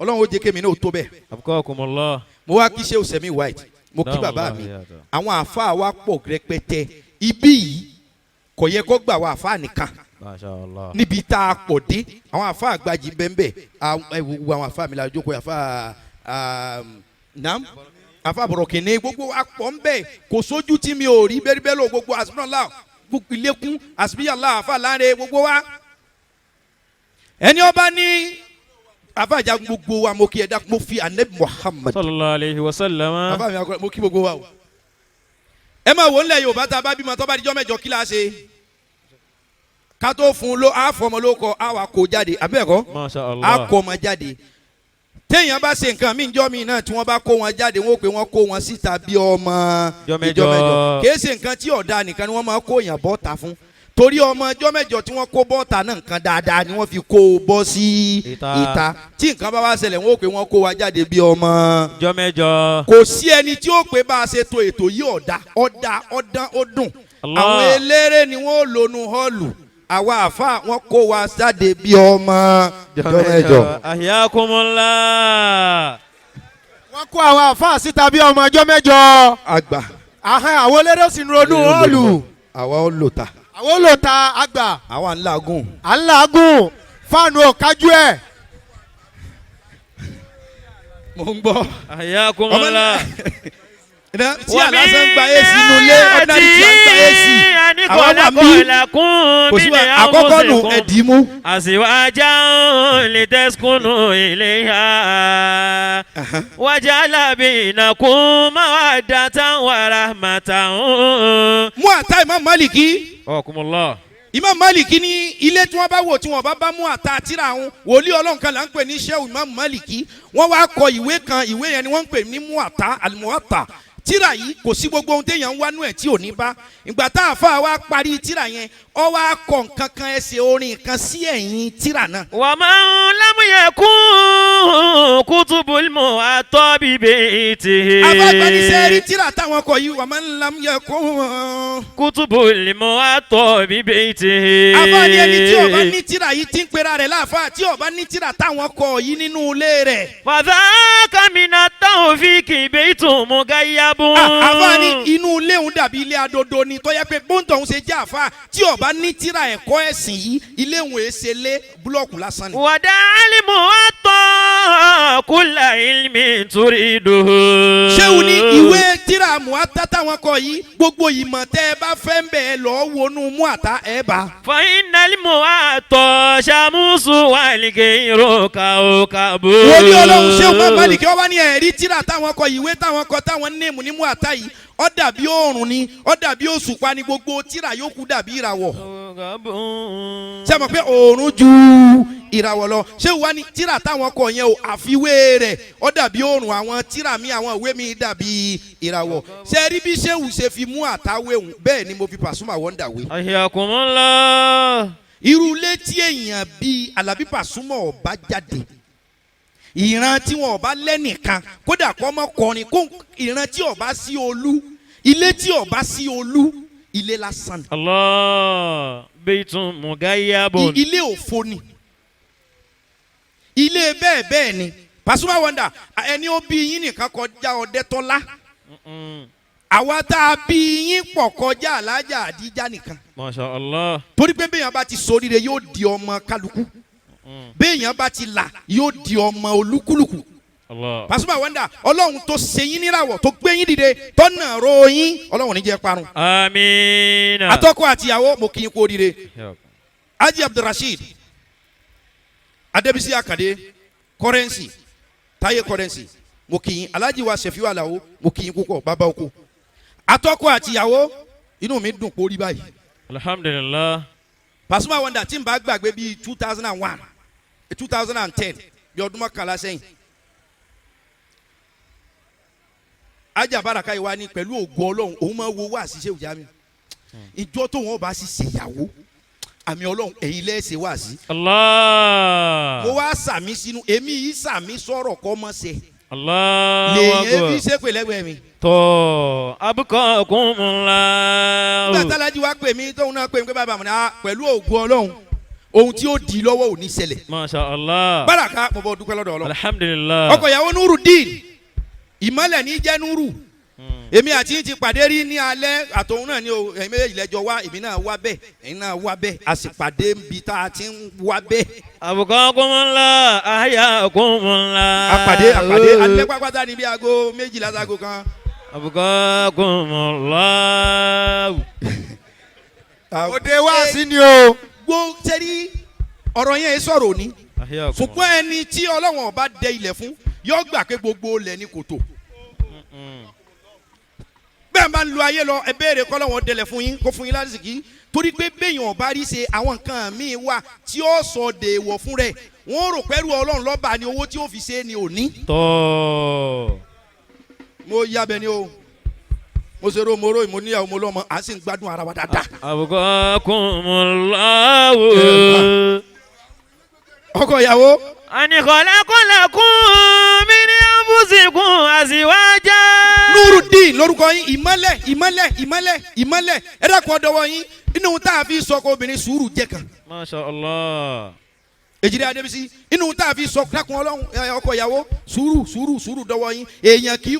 ọlọ́run ó jẹ́ kémi náà ó tó bẹ́ẹ̀. Abqakumullah. mo wá kí Shehu Semi White mo kí bàbá Adamallahu mi hayatahu. àwọn àáfàá wa pọ̀ rẹpẹtẹ ibi yìí kò yẹ kó gbà wá àáfàá nìkan Masha Allah. níbi tá a pọ̀ dé àwọn àáfàá àgbàjì bẹ́ẹ̀ ẹ̀wù àwọn àáfàá mi la jókòó àáfàá nam àáfàá bọ̀rọ̀kìnní gbogbo apọ̀ ń bẹ̀ kò sójú tí mi ò rí bẹ́ẹ̀ lọ gbogbo àsìmọ́lá gbogbo ilẹ̀kùn àsìbíyàlá àáfàá láre gbogbo wa ẹni ọba ní àáfàá ìjà gbogbo wa mo kí ẹ dá mo fi anabi Muhammad Sallallahu alayhi wa sallam. àáfàá mi akọ mo kí gbogbo wa o ẹ máa wò ńlẹ̀ Yorùbá tá a bá bímọ tó bá dijọ́ mẹ́jọ kí la ṣe ká tó fún un ló á fọmọ ló kọ á wà kó jáde àbẹ́ẹ̀kọ́ Masha á Allah. kó ọmọ jáde téèyàn bá ṣe nǹkan míì jọ́ mi náà tí wọ́n bá kó wọn jáde wọ́n pé wọ́n kó wọn síta bí ọmọ Ìjọ mẹ́jọ. ìjọ mẹ́jọ kìí ṣe nǹkan tí ọ̀dà nìkan ni wọ́n máa kó yàn bọ́ta fún torí ọmọ ìjọ mẹ́jọ tí wọ́n kó bọ́ta náà nǹkan dáadáa ni wọ́n fi kó o bọ́ sí ìta tí nǹkan bá wá ṣẹlẹ̀ wọ́n pé wọ́n kó wa jáde bí ọmọ Ìjọ mẹ́jọ. kò sí ẹni tí ó pé bá a ṣe to ètò yìí ọ̀dà ọ̀dán ó dùn Allah. àwọn eléré ni wọ́n lónú họ́ọ̀lù àwa àfa wọn kó wa jáde bí ọmọ ìjọ mẹ́jọ. Ahyakumullah. wọ́n kó àwọn àfáà síta bí ọmọ ọjọ́ mẹ́jọ. àgbà àwọn eléré sì ń ronú họ́ọ̀lù. àwa ó lò ta àwọn olóòótá àgbà. àwa ń làágùn. à ń làágùn fáànù ọ̀kájú ẹ̀. mo ń gbọ́. Ahyakumullah. tí àlásán gba AC nínú ilé ọ̀dàdì tí a gba AC àwọn wà mí kò sí wa àkọ́kọ́ nù ẹ̀dìmú. Azwaja litaskunu ilayha waja'ala bainakum mawaddatan wa rahmatan. mú àtá Imam Maliki. Ahyakumullah. Imam Maliki ní ilé tí wọ́n bá wò tí wọ́n bá mú àtà tíra àwọn wòlíì Ọlọ́run kan là ń pè ní Shehu Imam Maliki wọ́n wá kọ ìwé kan ìwé yẹn ni wọ́n ń pè ní Muwatta al-Muwatta tíra yìí kò sí gbogbo ohun téèyàn ń wá nú ẹ̀ tí ò ní bá ìgbà tá a fà wá parí tíra yẹn ọ wá kọ nǹkan kan ẹsẹ̀ orin kan sí ẹ̀yìn tíra náà. wa man lam yakun kutubul muwatta bi baitihi. abágbánisẹ́ rí tíra táwọn kọ yìí wa man lam yakun. kutubul muwatta bi baitihi. abáni ẹni tí ó bá ní tíra yìí tí ń pera rẹ̀ láàfáà tí ó bá ní tíra táwọn kọ yìí nínú ilé rẹ̀. fadhaka mina tawfiki baytun mugayyabun. àfáàní inú ilé òun dàbí ilé adodo ni tó yẹ pé bóńtọ̀ òun ṣe jẹ́ àfáà tí ó bá ní tíra ẹ̀kọ́ ẹ̀sìn yìí ilé òun èsè lé búlọ̀kù lásán ni. wàdà alimu atọ kula ilmi turiduhu. ṣéwù ní ìwé tíra muata táwọn kọ yìí gbogbo ìmọ̀ tẹ́ ẹ bá fẹ́ ń bẹ̀ ẹ lọ́ọ́ wọnú muata ẹ bá. فإن المعطى شمس والغير كوكب. wòlíì ọlọ́run ṣé o máa Málíkì ọ wá ní ẹ̀rí tíra táwọn kọ ìwé táwọn kọ táwọn néèmù ní muata yìí ó dàbí oòrùn ni ó dàbí òṣùpá ni gbogbo tíra yòókù dàbí ìràwọ̀. ṣé ẹ mọ̀ pé oòrùn ju ìràwọ̀ lọ ṣé wàá ní tíra táwọn kọ yẹn o àfiwé rẹ̀ ó dàbí oòrùn àwọn tíra mi àwọn ìwé mi dàbí ìràwọ̀ ṣé rí bí ṣéwù ṣe fi mú àtàwé hùn bẹ́ẹ̀ ni mo fi Pasuma Wonder wé. أحياكم الله. irú ilé tí èèyàn bíi Àlàbí Pasuma ọba jáde ìran tí wọn ọba lẹ́nìkan kódà kọ́ mọ́ kọrin kó ìran tí ọba sí olú ilé tí ọba sí olú ilé lásán. الله بيت مغيب. ilé òfo ni ilé bẹ́ẹ̀ bẹ́ẹ̀ ni Pasuma Wonder ẹni ó bí yín nìkan kọjá Ọdẹ́tọ́lá àwa tá a bí yín pọ̀ kọjá Alájà Àdíjà nìkan. Masha Allah. torí pé béèyàn bá ti ṣoríire yóò di ọmọ kálukú béèyàn bá ti là yóò di ọmọ olúkúlùkù. Allah. Pasuma Wonder ọlọ́run tó ṣe yín níràwọ̀ tó gbé yín dìde tó nà ro yín ọlọ́run ní jẹ́ parun. Amina. atọ́kọ àtìyàwó mo kì í kú oríire. Haji Abdulrasheed Adébísí Àkàndé Currency Táyé Currency mo kì í Alhaji wa Sefiu Alao mo kì í púpọ̀ bàbá oko. atọ́kọ àtìyàwó inú mi dùn kórí báyìí. Alhamdulillah. Pasuma Wonder tí n bá gbàgbé bíi 2001 2010 bí ọdún mọ́kànlá sẹ́yìn. Ajá Baraka yìí wá ní pẹ̀lú ògo Ọlọ́run òun máa wo wá sí Shehu Jamiu ìjọ tó wọn bá sì ṣèyàwó àmì Ọlọ́run ẹ̀yin lẹ́sẹ̀ wá sí. Allah. mo wá sàmì sínú èmi yìí sàmì sọ̀rọ̀ kọ́ mọ́ sẹ́. Allah. lèyìn fi ṣépè lẹ́gbẹ̀ẹ́ mi. tó abukakumullah. nígbà tálájí wá pè mí tóun náà pè mí pé bàbá mi náà pẹ̀lú ògo Ọlọ́run ohun tí ó di lọ́wọ́ ò ní ṣẹlẹ̀. Masha Allah. Baraka mo bọ́ dúpẹ́ lọ́dọ̀ Ọlọ́run. Alhamdulillah. ọkọ ìyàwó Nurudeen ìmọ̀lẹ̀ ní jẹ́ Nuru èmi àti yín ti pàdé rí ní alẹ́ àtòun náà ni o ẹ̀yin méjèèjì lẹ́jọ́ wá èmi náà wá bẹ́ẹ̀ ẹ̀yin náà wá bẹ́ẹ̀ a sì pàdé níbi tá a ti ń wá bẹ́ẹ̀. abukakumullah ahyakumullah. àpàdé alẹ́ pápátá ni bí aago méjìlá sago kan. abukakumullah. òde wá sí ni o. gbó sẹ́rí ọ̀rọ̀ yẹn sọ̀rọ̀ ni ahyakumullah. ṣùgbọ́n ẹni tí Ọlọ́run ọba dẹ ilẹ̀ fún yóò gbà pé gbogbo ilẹ̀ ni kòtò. bẹ́ẹ̀ bá ń lo ayé lọ ẹ béèrè k'Ọlọ́run dẹlẹ̀ fún yín kó fún yín lásìkò torí pé béèyàn ọba rí ṣe àwọn nǹkan míì wà tí ó sọ dèèwọ̀ fún rẹ̀ wọ́n rò pẹ́rù Ọlọ́run lọ́ba ni owó tí ó fi ṣe ni òní. tó. mo yabẹ ni o mo ṣe ro mo ro mo níyàwó mo lọ́mọ à ń sì ń gbádùn ara wa dáadáa. abukakumullah. ọkọ ìyàwó. anikọlakọlakun min anfusikum azwaja. Nurudeen lórúkọ yín ìmọ́lẹ̀ ẹ dákun ọdọwọ yín inú tá a fi sọkọ obìnrin sùúrù jẹ kan. Masha Allah. Èjìdé Adébísí inú tá a fi sọ dákun Ọlọ́run ọkọ ìyàwó sùúrù dọwọ yín èèyàn kì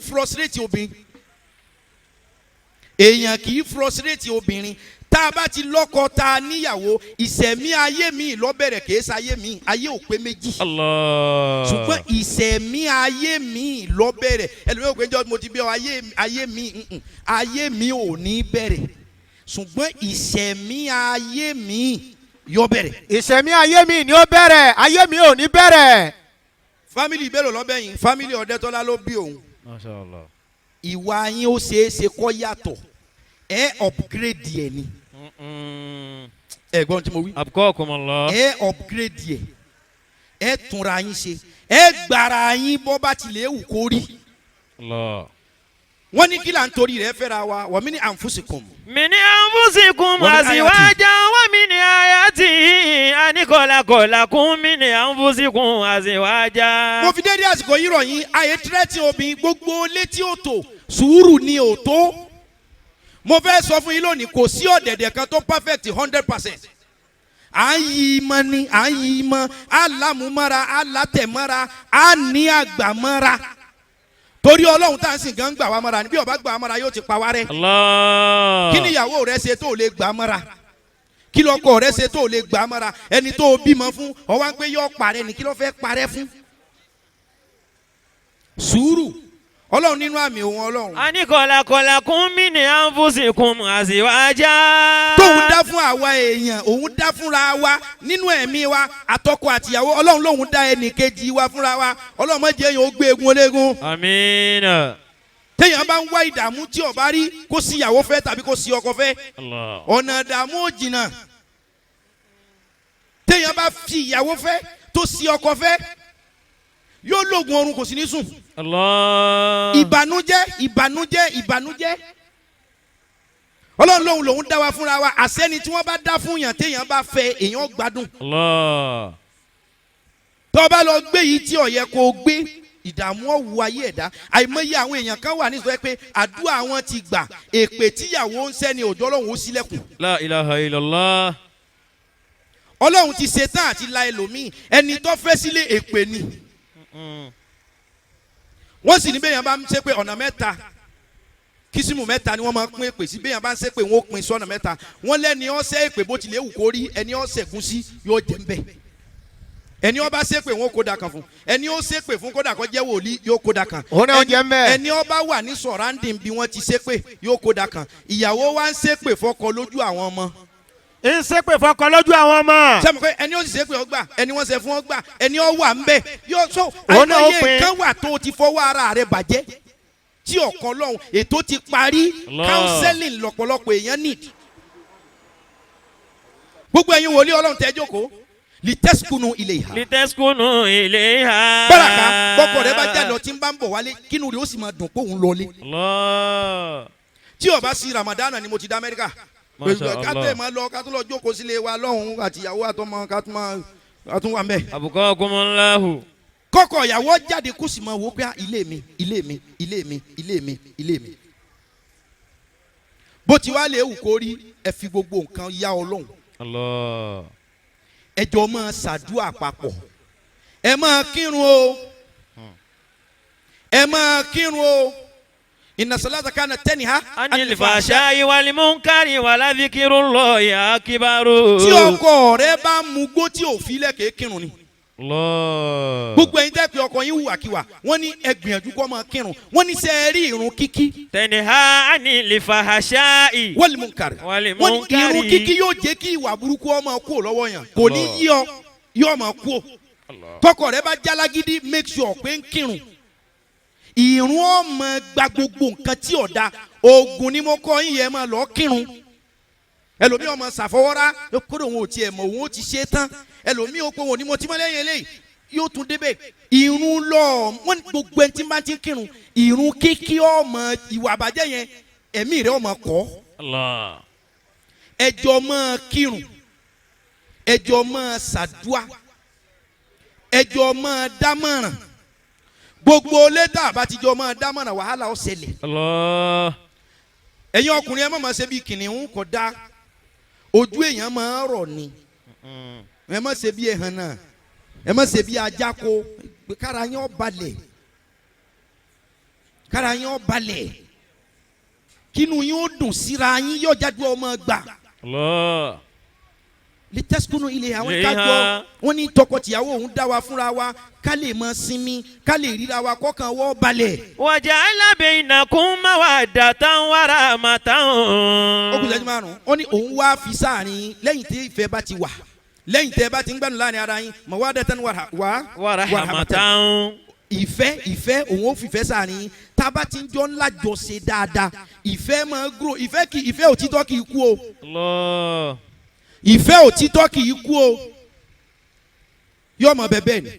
í frustrate obìnrin tá a bá ti lọ́kọ tá a níyàwó ìṣẹ̀mí ayé mi lọ́bẹ̀rẹ̀ kìí ṣe ayé mi ayé ò pé méjì. Allah. ṣùgbọ́n ìṣẹ̀mí ayé mi lọ́bẹ̀rẹ̀ ẹlòmíràn pé jọ́ mo ti bí ọ ayé mi ò ní bẹ̀rẹ̀ ṣùgbọ́n ìṣẹ̀mí ayé mi yọ bẹ̀rẹ̀. ìṣẹ̀mí ayé mi ni ó bẹ̀rẹ̀ ayé mi ò ní bẹ̀rẹ̀. fámìlì ìbéèrè lọ́bẹ̀yìn fámìlì Ọ̀dẹ́tọ́lá ló bí òun. Masha Allah. ìwà yín ó ṣeé ṣe kó yàtọ̀ ẹ upgrade ẹ ni. ẹ̀gbọ́n tí mo wí. abukakumullah. ẹ upgrade ẹ ẹ túnra yín ṣe ẹ gbára yín bọ́ bá tilẹ̀ wù kó rí. Allah. wọ́n ní kí là ń torí rẹ̀ fẹ́ra wa min anfusikum. min anfusikum azwaja wa min ayatihi anikọlakọlakun min anfusikum azwaja. mo fi dédé àsìkò yìí rọ̀ yín àyè tírẹ́tì obìnrin gbogbo létí òtò sùúrù ni òtó. mo fẹ́ sọ fún yín lónìí kò sí ọ̀dẹ̀dẹ̀ kan tó perfect 100%. à ń yí imọ ni à ń yí imọ à lámúmọ́ra à látẹ̀mọ́ra à ní àgbàmọ́ra torí Ọlọ́run tá à ń sìn gan gbà wá mọ́ra ni bí ó bá gbà wá mọ́ra yóò ti pa wá rẹ́. Allah. kí ni ìyàwó rẹ ṣe tó lè gbà mọ́ra kí lọ́kọ rẹ ṣe tó lè gbà mọ́ra ẹni tó bímọ fún ó wá ń pé yọ parẹ́ ni kí ló fẹ́ parẹ́ fún. sùúrù ọlọ́run nínú àmì òun ọlọ́run. Ani khalaqalakum min anfusikum azwaja. tóun dá fún àwa èèyàn òun dá fúnra wa nínú ẹ̀mí wa àtọkọ àtìyàwó ọlọ́run lòun dá ẹnì kejì wa fúnra wa ọlọ́run má jẹ́ èèyàn ó gbé egun ológun. Àmín. téèyàn bá ń wá ìdààmú tí ó bá rí kó sí ìyàwó fẹ́ tàbí kó sí ọkọ fẹ́ Allah. ọ̀nà ìdààmú ò jìnnà. téèyàn bá fi ìyàwó fẹ́ tó sí ọkọ fẹ́ yóò lògùn oorun kò sí ní sùn. Allah. ìbànújẹ́ ọlọ́run lòun lòun dá wa fúnra wa àsẹ́ni tí wọ́n bá dá fún yàn téèyàn bá fẹ́ èèyàn gbádùn. Allah. tó bá lọ gbé yìí tí ó yẹ kó gbé ìdààmú ọ̀wù ayé ẹ̀dá àìmọye àwọn èèyàn kan wà nítorí pé àdúrà wọn ti gbà èpè tíyàwó ń sẹ́ni òjò ọlọ́run ó sílẹ̀kùn. La ilaha illallah. ọlọ́run ti ṣetán àti la ẹlòmíì ẹni tó fẹ́ sílé èpè ni. wọ́n sì ní bẹ́ẹ̀ yẹn bá ń ṣe pé ọ̀nà mẹ́ta kìsìmù mẹ́ta ni wọ́n máa pín èpè sí bẹ́ẹ̀ yẹn bá ń ṣe pé wọ́n ó pín sọ́nà mẹ́ta wọ́n lẹ́ni ọ̀sẹ̀ èpè bó tilẹ̀ wù kó rí ẹni ọ̀sẹ̀ gún sí yóò jẹ́ ń bẹ̀ ẹni ọba ṣe pé wọ́n kó da kan fún ẹni ó ṣe pé fún kódà kó jẹ́ wòlíì yóò kó da kan òun náà jẹ́ ń bẹ̀. ẹni ọba wà ní sọ̀ráǹdì bí wọ́n ti ṣe pé yóò kó da kan ìyàwó wa ń ṣe pé fọkọ lójú àwọn ọmọ. ń ṣépè fọkọ lójú àwọn ọmọ. sẹ́mi pé ẹni ó sì ṣe pé ọgbà ẹni wọ́n ṣe fún ọgbà ẹni ó wà ń bẹ̀ yóò so Òun náà ó àìmọye pín. nǹkan wà tó o ti fọwọ́ ara rẹ bàjẹ́ tí ọ̀kan lọ́hùn ètò ti parí Allah. counseling lọ́pọ̀lọpọ̀ èèyàn need. gbogbo ẹ̀yin wòlíì ọlọ́run tẹ́ jókòó litẹ́sùkùnù ilé ìhà. Litaskunu ilayha. báràkà bọ́kọ̀ rẹ bá jáde ọtí ń bá ń bọ̀ wálé kínú rẹ ó sì máa dùn pé òun lọlé. Allah. tí ó bá sí Ramadan ni mo ti dá Amẹ́ríkà. Masha Allah. ká tó ẹ̀ máa lọ ká tó lọ jókòó sílé wa lọ́hùn àtìyàwó àtọmọ ká tún wà mẹ́. Abukakumullahu. kọ́kọ́ ìyàwó jáde kó sì máa wò pé ilé mi ilé mi ilé mi ilé mi ilé mi. bó ti wá lè wù kó rí ẹ fi gbogbo nǹkan yá Ọlọ́run. Allah. ẹ jọ máa ṣàdúrà papọ̀ ẹ máa kírun o ẹ máa kírun o inna salata kana tanha Anil fahsha'i wal munkari wa la dhikrullahi akbaru. tí ọkọ rẹ bá mu gbó tí ò fi lẹ́kẹ̀ẹ́ kírun ni. Allah. gbogbo ẹ̀yin tẹ́ pé ọkọ yín hùwàkiwà wọ́n ní ẹ gbìyànjú kó máa kírun wọ́n ní sẹ́ rí irun kíkí Tanha anil fahsha'i wal munkar wal wọ́n ní munkari. irun kíkí yóò jẹ́ kí ìwà burúkú ọmọ kú lọ́wọ́ yẹn kò ní yí ọ yóò máa kú o tọkọ rẹ bá jálágídí make sure pé ń kírun ìrun ọmọ gba gbogbo nǹkan tí ò da oògùn ni mo kọ́ yín yẹn máa lọ kírun ẹlòmíì ọmọ ṣàfọwọ́rá kódò òun ò tiẹ̀ mọ̀ òun ó ti ṣe é tán ẹlòmíì ó pé òun ni mo ti mọ́ lẹ́yìn eléyìí yóò tún débẹ̀ ìrun lọ wọ́n ní gbogbo ẹni tí bá ti kírun ìrun kíkí ọmọ ìwà àbàjẹ́ yẹn ẹ̀mí rẹ̀ ọmọ kọ́ Allah. ẹjọ́ máa kírun ẹjọ́ máa ṣàdúà ẹjọ́ máa dámọ̀ràn gbogbo létà àbátijọ́ máa dámọ̀ràn wàhálà ó ṣẹlẹ̀ Allah. ẹ̀yin ọkùnrin ẹ má máa ṣe bí kìnìún kò dá ojú èèyàn máa rọ̀ ni ẹ má ṣe bí ẹhàn náà ẹ má ṣe bí ajáko kára yín ó balẹ̀ kára yín ó balẹ̀ kínú yín ó dùn síra yín yóò jáde ọmọ gbà Allah. litẹ́sùkúnú ilé àwọn Ilé kájọ ha. wọn ní tọkọtìyàwó òun dá wa fúnra wa ká lè mọ sinmi ká lè ríra wa kọ́kàn wọ́ balẹ̀. Waja'ala bainakum mawaddatan wa rahmatan. ó kù sẹ́jú márùn-ún ó ní òun wá fi sáàrin lẹ́yìn tí ìfẹ́ bá ti wà lẹ́yìn tẹ́ bá ti ń gbẹ́nu láàrin ara yín mawaddatan Wa rahmatan. ìfẹ́ òun ó fìfẹ́ sáàrin tá a bá ti ń jọ ńlá jọ ṣe dáadáa ìfẹ́ máa grow ìfẹ́ òtítọ́ kì í kú o Allah. ìfẹ́ òtítọ́ kì í kú o yóò mọ bẹ́ẹ̀ bẹ́ẹ̀ ni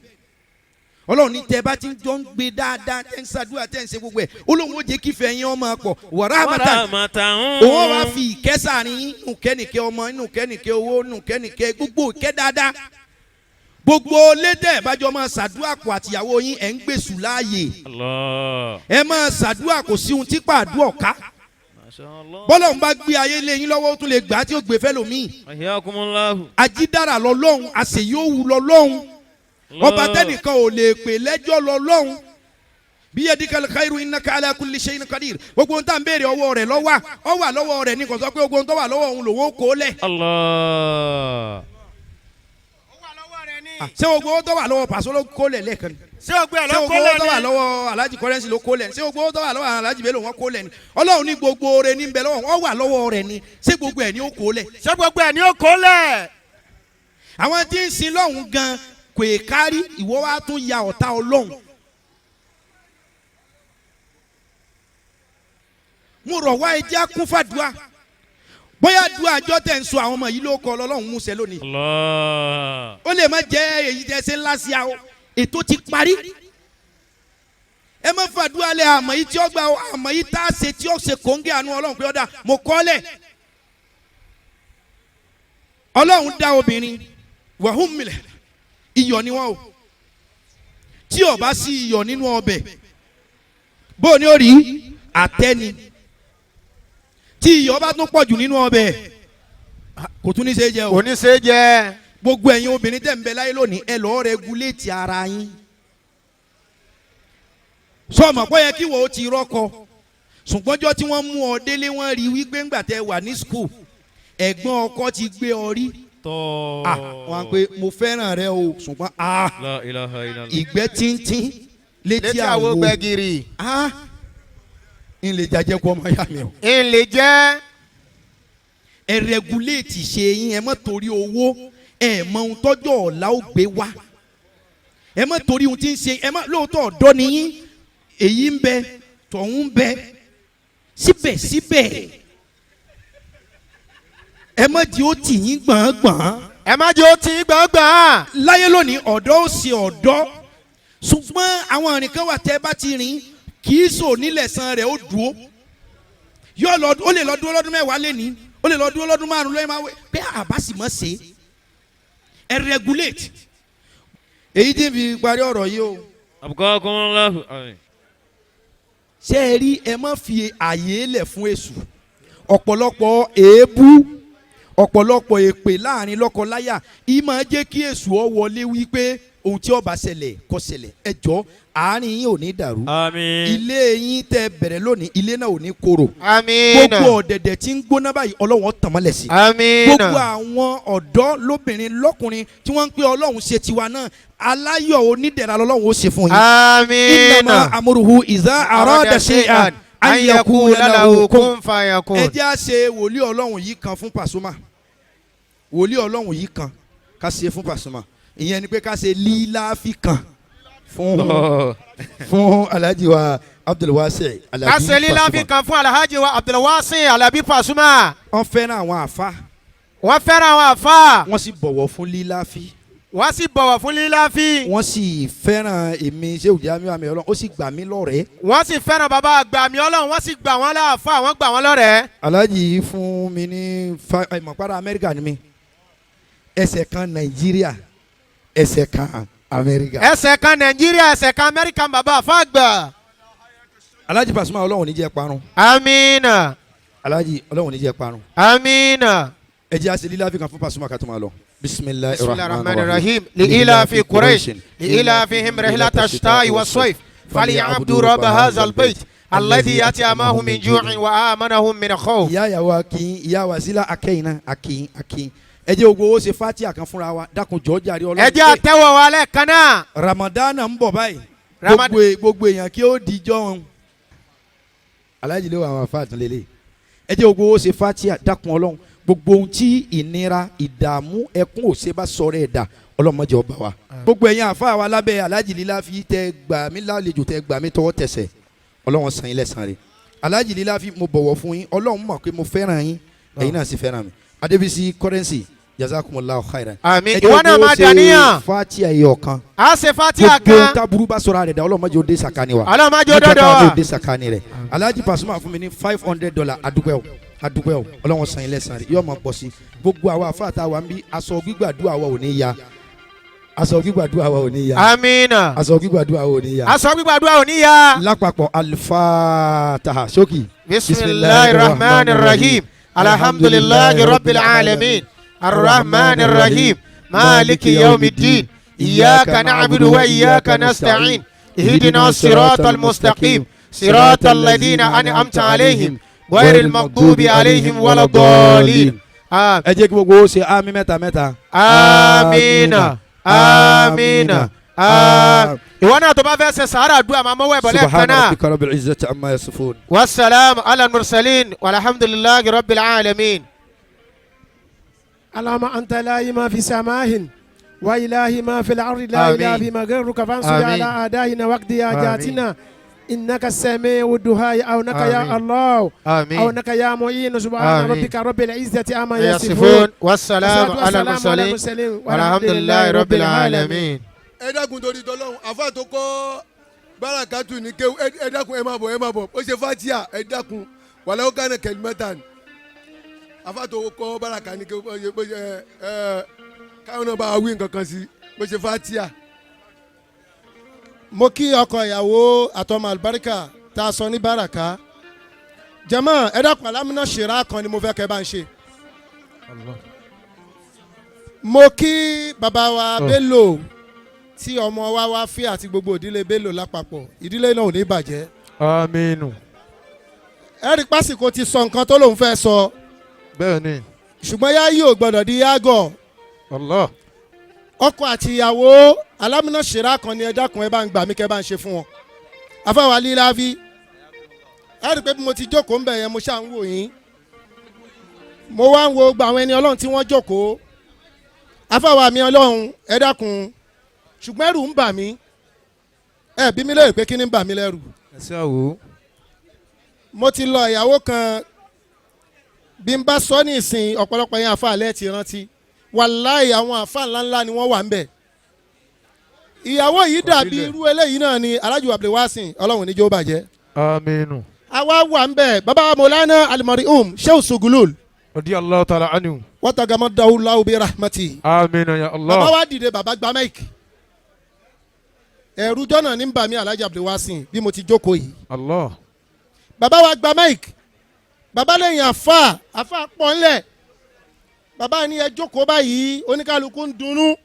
ọlọ́run ní tẹ́ bá ti ń jọ ń gbé dáadáa tẹ́ ń ṣàdúrà tẹ́ ń ṣe gbogbo ẹ̀ olóhùn ó jẹ́ kí ìfẹ́ yín ọmọ pọ̀ wa rahmatan òun wá fi ìkẹ́ sáàrin inú kẹ́nìkẹ́ ọmọ inú kẹ́nìkẹ́ owó inú kẹ́nìkẹ́ gbogbo ìkẹ́ dáadáa gbogbo lédè ìbájọ́ máa ṣàdúrà pọ̀ àtìyàwó yín ẹ̀ ń gbèsù láàyè Allah. ẹ máa ṣàdúrà kò sí ohun tí pàdúrà ká Masha Allah. bọ́lọ̀ ń bá gbé ayé lé yín lọ́wọ́ ó tún lè gbà á tí ó gbé fẹ́ lòmíì Ahyakumullahu. ajídára lọ́lọ́hún àṣeyọ́wù lọ́lọ́hún ọba tẹ́nìkan ò lè pè lẹ́jọ́ lọ́lọ́hún bí yadikal khairu innaka ala kulli shay'in qadir gbogbo ohun tá à ń béèrè ọwọ́ rẹ̀ lọ́wọ́ ọ wà lọ́wọ́ rẹ̀ ní kò sọ pé gbogbo ohun tó wà lọ́wọ́ òun lòun ó kó lẹ̀. Allah. ṣé gbogbo owó tó wà lọ́wọ́ pàṣẹ ló kó lẹ̀ lẹ́ẹ̀kan ni. ṣé o gbé ẹ ṣé lọ gbogbo kó owó tó wà lẹ́ni. lọ́wọ́ Alhaji Currency ló kó lẹ̀ ni. ṣé gbogbo owó tó wà lọ́wọ́ Alhaji Bello wọn kó lẹ̀ ni. Ọlọ́run ní gbogbo oore ní bẹ lọ́wọ́ wọn wà lọ́wọ́ rẹ̀ ni. ṣé gbogbo ẹ̀ ni ó kó lẹ̀. ṣé gbogbo ẹ ní o kó lẹ̀. àwọn tí ń sin lọ́hùn gan kò è kárí ìwọ wa tún ya ọ̀tá Ọlọ́hun. mo rọ̀ wá ẹjẹ́ kún fàdúrà bóyá dùn àjọ tẹ̀ ń sọ àwọn ọmọ yìí ló kọ́ Ọlọ́hun múṣẹ lónìí. ó lè má jẹ́ èyí tẹ́ ṣe ńlá sí àwọn ètò ti parí. ẹ má fàdúrà lẹ àmọ́ yìí tí ó gba àmọ́ yìí tá a ṣe tí ó ṣe kóńgé àánú Ọlọ́run pé ọ̀dà mo kọ́ lẹ̀. Ọlọ́run dá obìnrin wàhùn milẹ̀ iyọ̀ ni wọ́n o tí ó bá sí iyọ̀ nínú ọbẹ̀ bó ni ó rí àtẹ́ni tí iyọ̀ bá tún pọ̀jù nínú ọbẹ̀ kò tún ní ṣe jẹ o. kò ní ṣe jẹ. gbogbo ẹ̀yin obìnrin tẹ̀ ń bẹ láyé lónìí ẹ lọ́ọ́ rẹguléètì ara yín. sọ̀mọ̀ pé yẹ kí wọ́n ó ti rọ́kọ ṣùgbọ́njọ́ tí wọ́n mú ọ délé wọ́n rí wípé ńgbà tẹ wà ní skul ẹ̀gbọ́n ọkọ ti gbé ọ rí. wọ́n á pé mo fẹ́ràn rẹ o ṣùgbọ́n ìgbẹ́ tíntín létí àwo gbẹ̀gìrì. n lè jajẹ kó ọmọ ya mi o. n lè jẹ́. ẹ rẹguléètì ṣe yín ẹ má torí owó ẹ mọ ohun tọ́jọ́ ọ̀la ó gbé wá ẹ má torí ohun tí ń ṣe ẹ má lóòótọ́ ọ̀dọ́ ni yín èyí ń bẹ tọ̀hún ń bẹ síbẹ̀síbẹ̀ ẹ má jẹ́ ó tì yín gbọ̀ngbọ̀n. ẹ má jẹ́ ó tì yín gbọ̀ngbọ̀n. láyé lónìí ọ̀dọ́ ó ṣe ọ̀dọ́ ṣùgbọ́n àwọn àrìn kan wà tẹ́ bá ti rìn kì í sò nílẹ̀sán rẹ̀ ó dúró yóò lọ ó lè lọ dúró lọ́dún mẹ́wàá lẹ́ni ó lè lọ dúró lọ́dún márùn lóyún máa wé pé àbá sì mọ̀ ṣe ẹ regulate. èyí tí n fi parí ọ̀rọ̀ yìí o. àbùkọ́ kún lọ́hùn. ṣé ẹ rí ẹ má fi àyè lẹ̀ fún èṣù ọ̀pọ̀lọpọ̀ èébú ọ̀pọ̀lọpọ̀ èpè láàrin lọ́kọ-láyà yìí máa jẹ́ kí èṣù ọ wọlé wípé ohun tí ó bá ṣẹlẹ̀ kó ṣẹlẹ̀ ẹ jọ̀ọ́ àárín yín ò ní dàrú. àmín. ilé yín tẹ́ bẹ̀rẹ̀ lónìí ilé náà ò ní korò. àmín. gbogbo ọ̀dẹ̀dẹ̀ tí ń gbóná báyìí ọlọ́run tàn mọ́lẹ̀ sí. àmín. gbogbo àwọn ọ̀dọ́ lóbìnrin lọ́kùnrin tí wọ́n ń pè ọlọ́run ṣe tiwa náà aláyọ̀ onídẹ̀ra lọ́lọ́run ó ṣe fún yín. àmín. innama amruhu iza arada shay'an an yaqula lahu kun fayakun. ẹ jẹ́ à ṣe wòlíì ọlọ́run yìí kan fún Pasuma wòlíì ọlọ́run yìí kan ká ṣe fún Pasuma ìyẹn ni pé ká ṣe líláfi kan fún Alhaji wa Abdulwasi Alabi Pasuma. ká ṣe líláfi kan fún Alhaji wa Abdulwasi Alabi Pasuma. wọ́n fẹ́ràn àwọn àfa. wọ́n fẹ́ràn àwọn àfa. wọ́n sì bọ̀wọ̀ fún líláfi. wọ́n sì bọ̀wọ̀ fún líláfi. wọ́n sì fẹ́ràn èmi Shehu Jamiu àmì Ọlọ́run ó sì gbà mí lọ́rẹ̀ẹ́. wọ́n sì fẹ́ràn bàbá àgbà mi Ọlọ́run wọ́n sì gbà wọ́n láàfà wọ́n gbà wọ́n lọ́rẹ̀ẹ́. Alhaji fún mi ní ìmọ̀pára Amẹ́ríkà ni mi ẹsẹ̀ kan Nàìjíríà ẹsẹ̀ kan Amẹ́ríkà. ẹsẹ̀ kan Nàìjíríà ẹsẹ̀ kan Amẹ́ríkà bàbá àfàgbà. Alhaji Pasuma Ọlọ́run ní jẹ́ parun. amiina. Alhaji Ọlọ́run ní jẹ́ parun. amiina. ẹ jẹ́ àṣẹ lílá fi kan fún Pasuma ká tó máa lọ. bisimilahi rahmani rahim li'ila fi Quraysh li'ila fihim rihlata ash-shita'i was-sayf falya'budu rabba hadha al-bayt alladhi at'amahum min ju'in wa amanahum min khawf. ìyá yàwó akin ìyá Wasila akẹ́yìn akin ẹ jẹ́ gbogbo owó ṣe Fatiha kan fúnra wa dákun jọ̀ọ́ jàre Ọlọ́run. ẹ jẹ́ àtẹ́wọ̀ wa lẹ́ẹ̀kan náà. Ramadan ń bọ̀ báyìí gbogbo èèyàn kí ó di jọ́hún. Alhaji lè wà àwọn afa àtúnlélẹ̀ ẹ jẹ́ gbogbo owó ṣe Fatiha dákun Ọlọ́run gbogbo ohun tí ìnira ìdààmú ẹkún òṣè bá sọ̀rọ̀ ẹ̀dá ọlọ́mọdé ọba wa. gbogbo ẹ̀yin àfa wa lábẹ́ Alhaji Líláfi tẹ gbà mí lálejò tẹ gbà mí tọwọ́ tẹsẹ̀ Ọlọ́run san yín lẹ́san rẹ̀. Alhaji Líláfi mo bọ̀wọ̀ fún yín Ọlọ́run mọ̀ pé mo fẹ́ràn yín ẹ̀yin náà sì fẹ́ràn mi. Adébísí Currency jazakumullahu khairan. àmín ìwọ náà máa dàníyàn. Fatiha yìí ọ̀kan. a ṣe Fatiha kan. gbogbo taburu bá sọ̀rọ̀ rẹ̀ dá ọlọ́mọdé òde sàkání wa. ọlọ́mọdé òde wa. òde sàkání rẹ̀. Alhaji Pasuma fún mi ní $500 adúpẹ́ o Ọlọ́run san yín lẹ́san rẹ̀ yóò máa pọ̀ sí gbogbo àwa àfáàtà wa ń bí aṣọ gbígbàdúrà wa ò ní ya aṣọ gbígbàdúrà wa ò ní ya. amiina. aṣọ gbígbàdúrà wa ò ní ya. aṣọ gbígbàdúrà ò ní ya. lápapọ̀ alifataha ṣókì. bisimilahi rahman rahim alhamdulilayi rabbil alamin arrahman rahim maliki yawmiddin iyaka na'budu wa iyaka nasta'in ihdina siratal mustaqim siratal ladina an'amta alayhim غير المغضوب عليهم ولا الضالين. ẹ jẹ́ kí gbogbo ó ṣe àmín mẹ́ta mẹ́ta. amiina آمين ìwọ náà tó bá fẹ́ ṣe sàárà àdúrà máa mọ́wọ́ ẹ̀bọ̀ lẹ́ẹ̀kan سبحان náà. ربك رب العزة عما يصفون والسلام على المرسلين والحمد لله رب العالمين. اللهم أنت لا ما في سماه وإله ما في الأرض لا إله بما غيرك فانصر على أعدائنا واقضي حاجاتنا إنك السميع الدعاء أونك يا الله أونك يا معين سبحان ربك رب العزة عما يصفون والسلام على المرسلين والحمد لله رب العالمين. ẹ dákun torí tọlọ́run àfa tó kọ́ bárakàtù ní kéwù ẹ dákun ẹ máa bọ̀ ó ṣe fatia ẹ dákun wàlẹ́ ó kánà kẹlímẹ́tà ni àfa tó kọ́ bárakà ní kéwù bó ṣe káwọn náà bá wí nǹkan kan sí bó ṣe fatia. mo kí ọkọ ìyàwó àtọmọ àlùbáríkà tá a sọ ní báràká jàmá ẹ dákun alámúná ṣèrà kan ni mo fẹ́ kẹ́ bá ń ṣe. mo kí bàbá wa Bello tí ọmọ wa wá fí àti gbogbo ìdílé Bello lápapọ̀ ìdílé náà ò ní bàjẹ́. aminu. ẹ̀rí pásìkò ti sọ nǹkan tó lòun fẹ́ sọ. bẹ́ẹ̀ ni. ṣùgbọ́n yá yìí ò gbọ́dọ̀ di yágọ̀. Allah. ọkọ àti ìyàwó alámúná ṣèrà kan ni ẹ dákun ẹ bá ń gbà mí kẹ́ bá ń ṣe fún wọn. afáwa líláfi ẹ̀rí pé bí mo ti jókòó ń bẹ̀ yẹn mo ṣáà ń wò yín. mo wá ń wo gbogbo àwọn ẹni ọlọ́run tí wọ́n jókòó. afáwa mi ọlọ́run ẹ dákun ṣùgbọ́n ẹ̀rù ń bà mí ẹ bí mi lẹ́rù pé kí ni ń bà mí lẹ́rù. ẹ ṣe àwò. mo ti lọ ìyàwó kan bí n bá sọ ní ìsìn ọ̀pọ̀lọpọ̀ yẹn àfa àlẹ́ ti rántí wàláì àwọn àfa ńláńlá ni wọ́n wà ń bẹ̀. ìyàwó yìí dàbí irú eléyìí náà ni Alhaji Abdulwasin ọlọ́run níjó bàjẹ́. aminu. àwa wà ń bẹ̀ bàbá Maulana Al-Marhum Sheikh Sugulul. radiyallahu ta'ala anhu. wa tagamadahu Allahu bi rahmati. aminu ya Allah. bàbá wa dìde bàbá gba máìkì. ẹ̀rù jọ́nà ní bàmí Alhaji Abdulwasin bí mo ti jókòó yìí. Allah. bàbá wa gba máìkì. bàbá lẹ́yìn àfa pọ̀ ńlẹ̀. bàbá ní ẹ jókòó báyìí oníkálukú ń dunnú.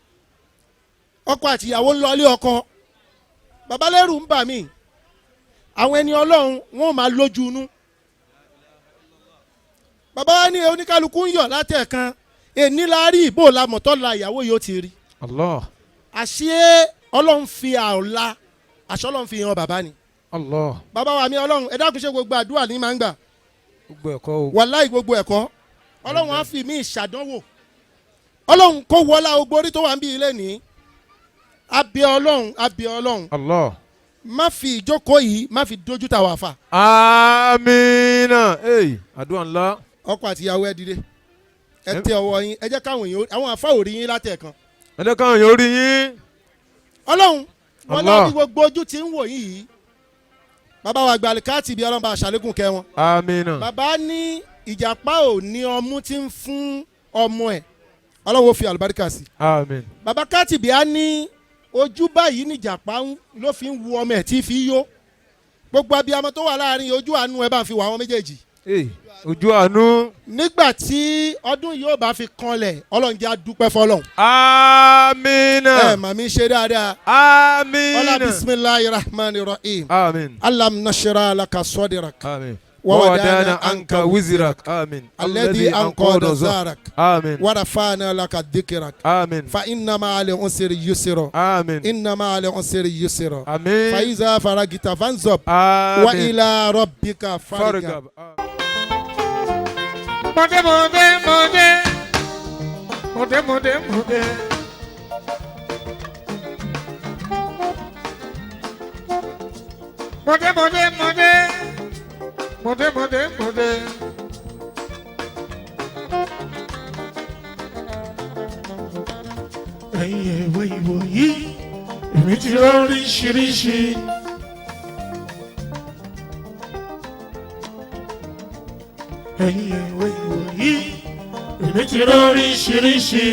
ọkọ àti ìyàwó ń lọlé ọkọ. bàbá lẹ́rù ń bà mí. àwọn ẹni ọlọ́run wọn ò máa lójú inú. bàbá wa ní oníkálukú ń yọ̀ látẹ̀kan. èní la rí ìbò la mọ̀tọ́ la ìyàwó yìí ó ti rí. Allah. àṣé ọlọ́run fi àọ̀la àṣọ ọlọ́run fi hàn bàbá ni. Allah. bàbá wa mi ọlọ́run ẹ dákun ṣe gbogbo àdúrà ní máa ń gbà. gbogbo ẹ̀kọ́ o. wàláì gbogbo ẹ̀kọ́ ọlọ́run á fi mí ìṣàdánwò ọlọ́run kó wọlá ogbórí tó wà ń bí ilé ní abẹ́ ọlọ́run Allah. má fi ìjókòó yìí má fi dójú tà wà fà. amina. àdúrà ńlá. ọkọ àti ìyàwó ẹ dìde ẹ tẹ ọwọ́ yín ẹ jẹ́ káwọn èèyàn àwọn àfa ò rí yín látẹ̀kan. ẹ jẹ́ káwọn èèyàn rí yín. ọlọ́run wọn Allah. lọ bí gbogbo ojú ti ń wò yín yìí bàbá wa gba àlìkáàtì bí ọlọ́run bá aṣàlékún kẹ́ wọn. amina. bàbá ní ìjàpá ò ní ọmú tí ń fún ọmọ ẹ̀ ọlọ́run ó fi àlùbáríkà sí. amin. bàbá kátìbí á ní ojú báyìí ní ìjàpá ló fi ń wu ọmọ ẹ̀ tí fi yó gbogbo abiyamọ tó wà láàrin ojú àánú ẹ bá fi wà àwọn méjèèjì. ojú àánú. nígbà tí ọdún yóò bá fi kanlẹ̀ ọlọ́run jẹ́ àdúpẹ́ fọlọ́run. amina. ẹ màmí ṣe dáadáa. amina. ọlá bisimilayi rahman rahim. amin. alam nashra laka sodirak. amin. ووضعنا عنك وزرك آمين الذي أنقض ظهرك آمين ورفعنا لك ذكرك آمين فإن مع العسر يسرا آمين إن مع العسر يسرا آمين فإذا فرغت فانصب آمين وإلى ربك فارغب. Mode mode mode mode mode mode. Mode mode mode. Mode mode mode. Ẹyẹ ìwé ìwò yìí, èmi ti oríṣiríṣi. Ẹyẹ ìwé ìwò yìí, èmi ti oríṣiríṣi.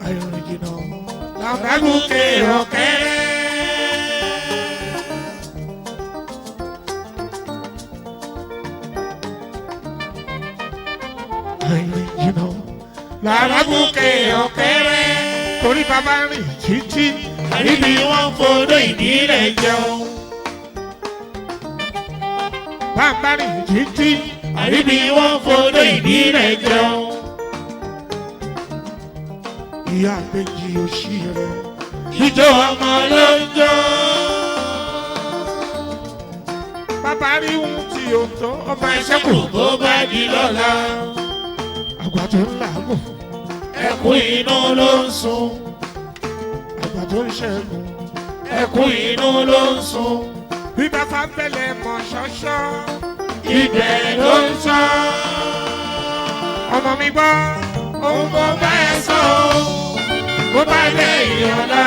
Ayọ̀rìn jìnnà, làbágùnkè ọ̀kẹ́rẹ́. Làbágùnkè ọ̀kẹ́rẹ́. Torí bàbá rìn títí, àríbi wọn fọdọ̀ ìdílé jẹun. Bàbá rìn títí, àríbi wọn fọdọ̀ ìdílé jẹun. ìyá àbẹ̀jì òṣì rẹ̀ ìjọ ọmọ ló ń jó. bàbá rí ohun tí o tó ọba ẹ̀ṣẹ́ kù bó bá di lọ́la. àgbà tó ń làágùn ẹkún inú ló ń sun. àgbà tó ń ṣẹ́gun ẹkún inú ló ń sun. bí bàbá bẹ̀lẹ̀ mọ̀ ṣọ́ṣọ́ ibẹ̀ ló ń sọ. ọmọ mi gbọ́ ohun bó bá ẹ sọ bó bá lè yọ̀ọ̀la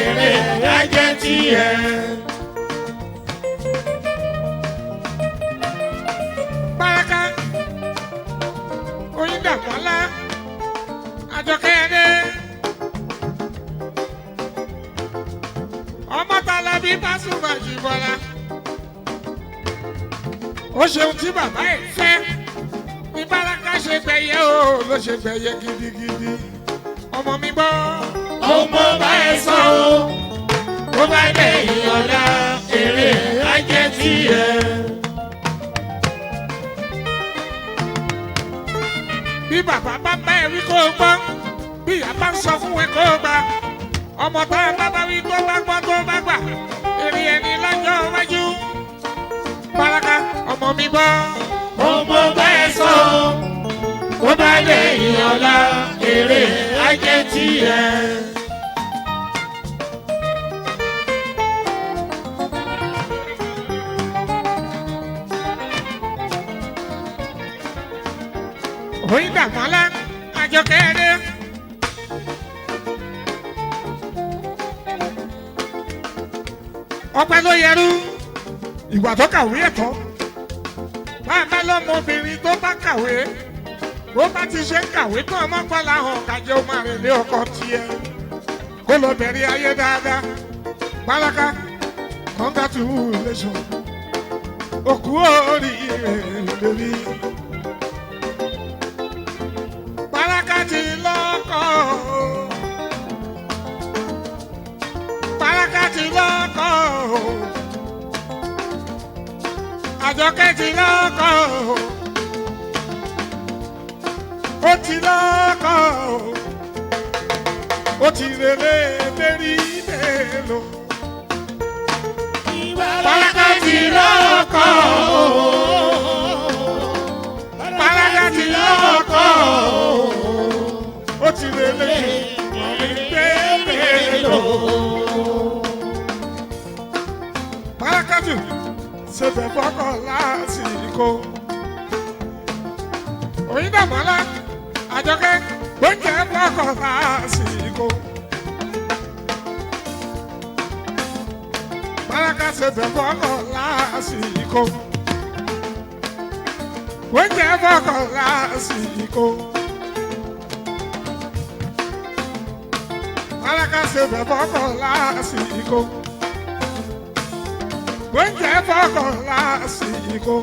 èrè ajẹ́ tiẹ̀. Baraka oyin dàgbọ́lá àjọkẹ́ ẹdẹ ọmọ tala bí Pasuma Jìbọ́lá ó ṣeun tí bàbá ẹ̀ fẹ́ ní Baraka ṣe gbẹ̀yẹ o ló ṣe gbẹ̀yẹ gidigidi ọmọ mi gbọ́ ọmọ bá ẹ sọ o bó bá lè yọ̀ọ̀la èrè ajẹ́ tiẹ̀. bí bàbá bá bá ẹ wí kó o gbọ́ bí ìyá bá ń sọ fún ẹ kó o gbà ọmọ tá a bá bá wí tó bá gbọ́ tó bá gbà èrè ẹni lọ́jọ́ iwájú. Baraka ọmọ mi gbọ́ ọmọ bá ẹ sọ ó bá lè yọ̀ọ̀la èrè ajẹ́ tiẹ̀. oyin dàgbọ́lá àjọkẹ́ ẹdẹ. ọpẹ́ ló yẹrú ìgbà tó kàwé ẹ̀tọ́ bàbá lọ́mọbìnrin tó bá kàwé bó bá ti ṣe ń kàwé tó ọmọ gbọ́lá hàn kájẹ́ ó máa rìn lé ọkọ tiẹ̀ kó lọ bẹ̀rẹ̀ ayé dáadáa. Baraka congratulations òkú oríire lórí. Baraka ti lọ́kọ Baraka ti lọ́kọ Àjọkẹ́ ti lọ́kọ ó ti lọ́kọ ó ti rere lérí lélo. Baraka ti lọ́kọ Baraka ti lọ́kọ ó ti rere lélo. Baraka ti ṣẹ̀fẹ̀ fọ́kọ̀ lásìkò. Oyin dàgbọ́lá Àjọkẹ́ oúnjẹ fọ́kọ̀ lásìkò. Baraka ṣẹ̀fẹ̀ fọ́kọ̀ lásìkò. Oúnjẹ fọ́kọ̀ lásìkò. Baraka ṣẹ̀fẹ̀ fọ́kọ̀ lásìkò. Oúnjẹ fọ́kọ̀ lásìkò.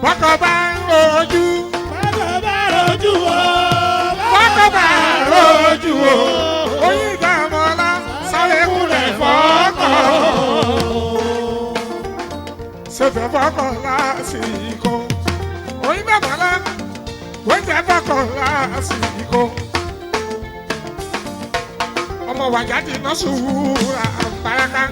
Bọ́kọ̀ bá ń rojú. Bọ́kọ̀ bá rojú o. Bọ́kọ̀ bá rojú o. Oyin Dàmọ́lá sáré kúnlẹ̀ fọ́kọ̀. Ṣẹ̀fẹ̀ fọ́kọ̀ lásìkò. Oyin Dàmọ́lá oúnjẹ fọ́kọ̀ lásìkò. Ọmọ wàjáde náà sùúrù Baraka.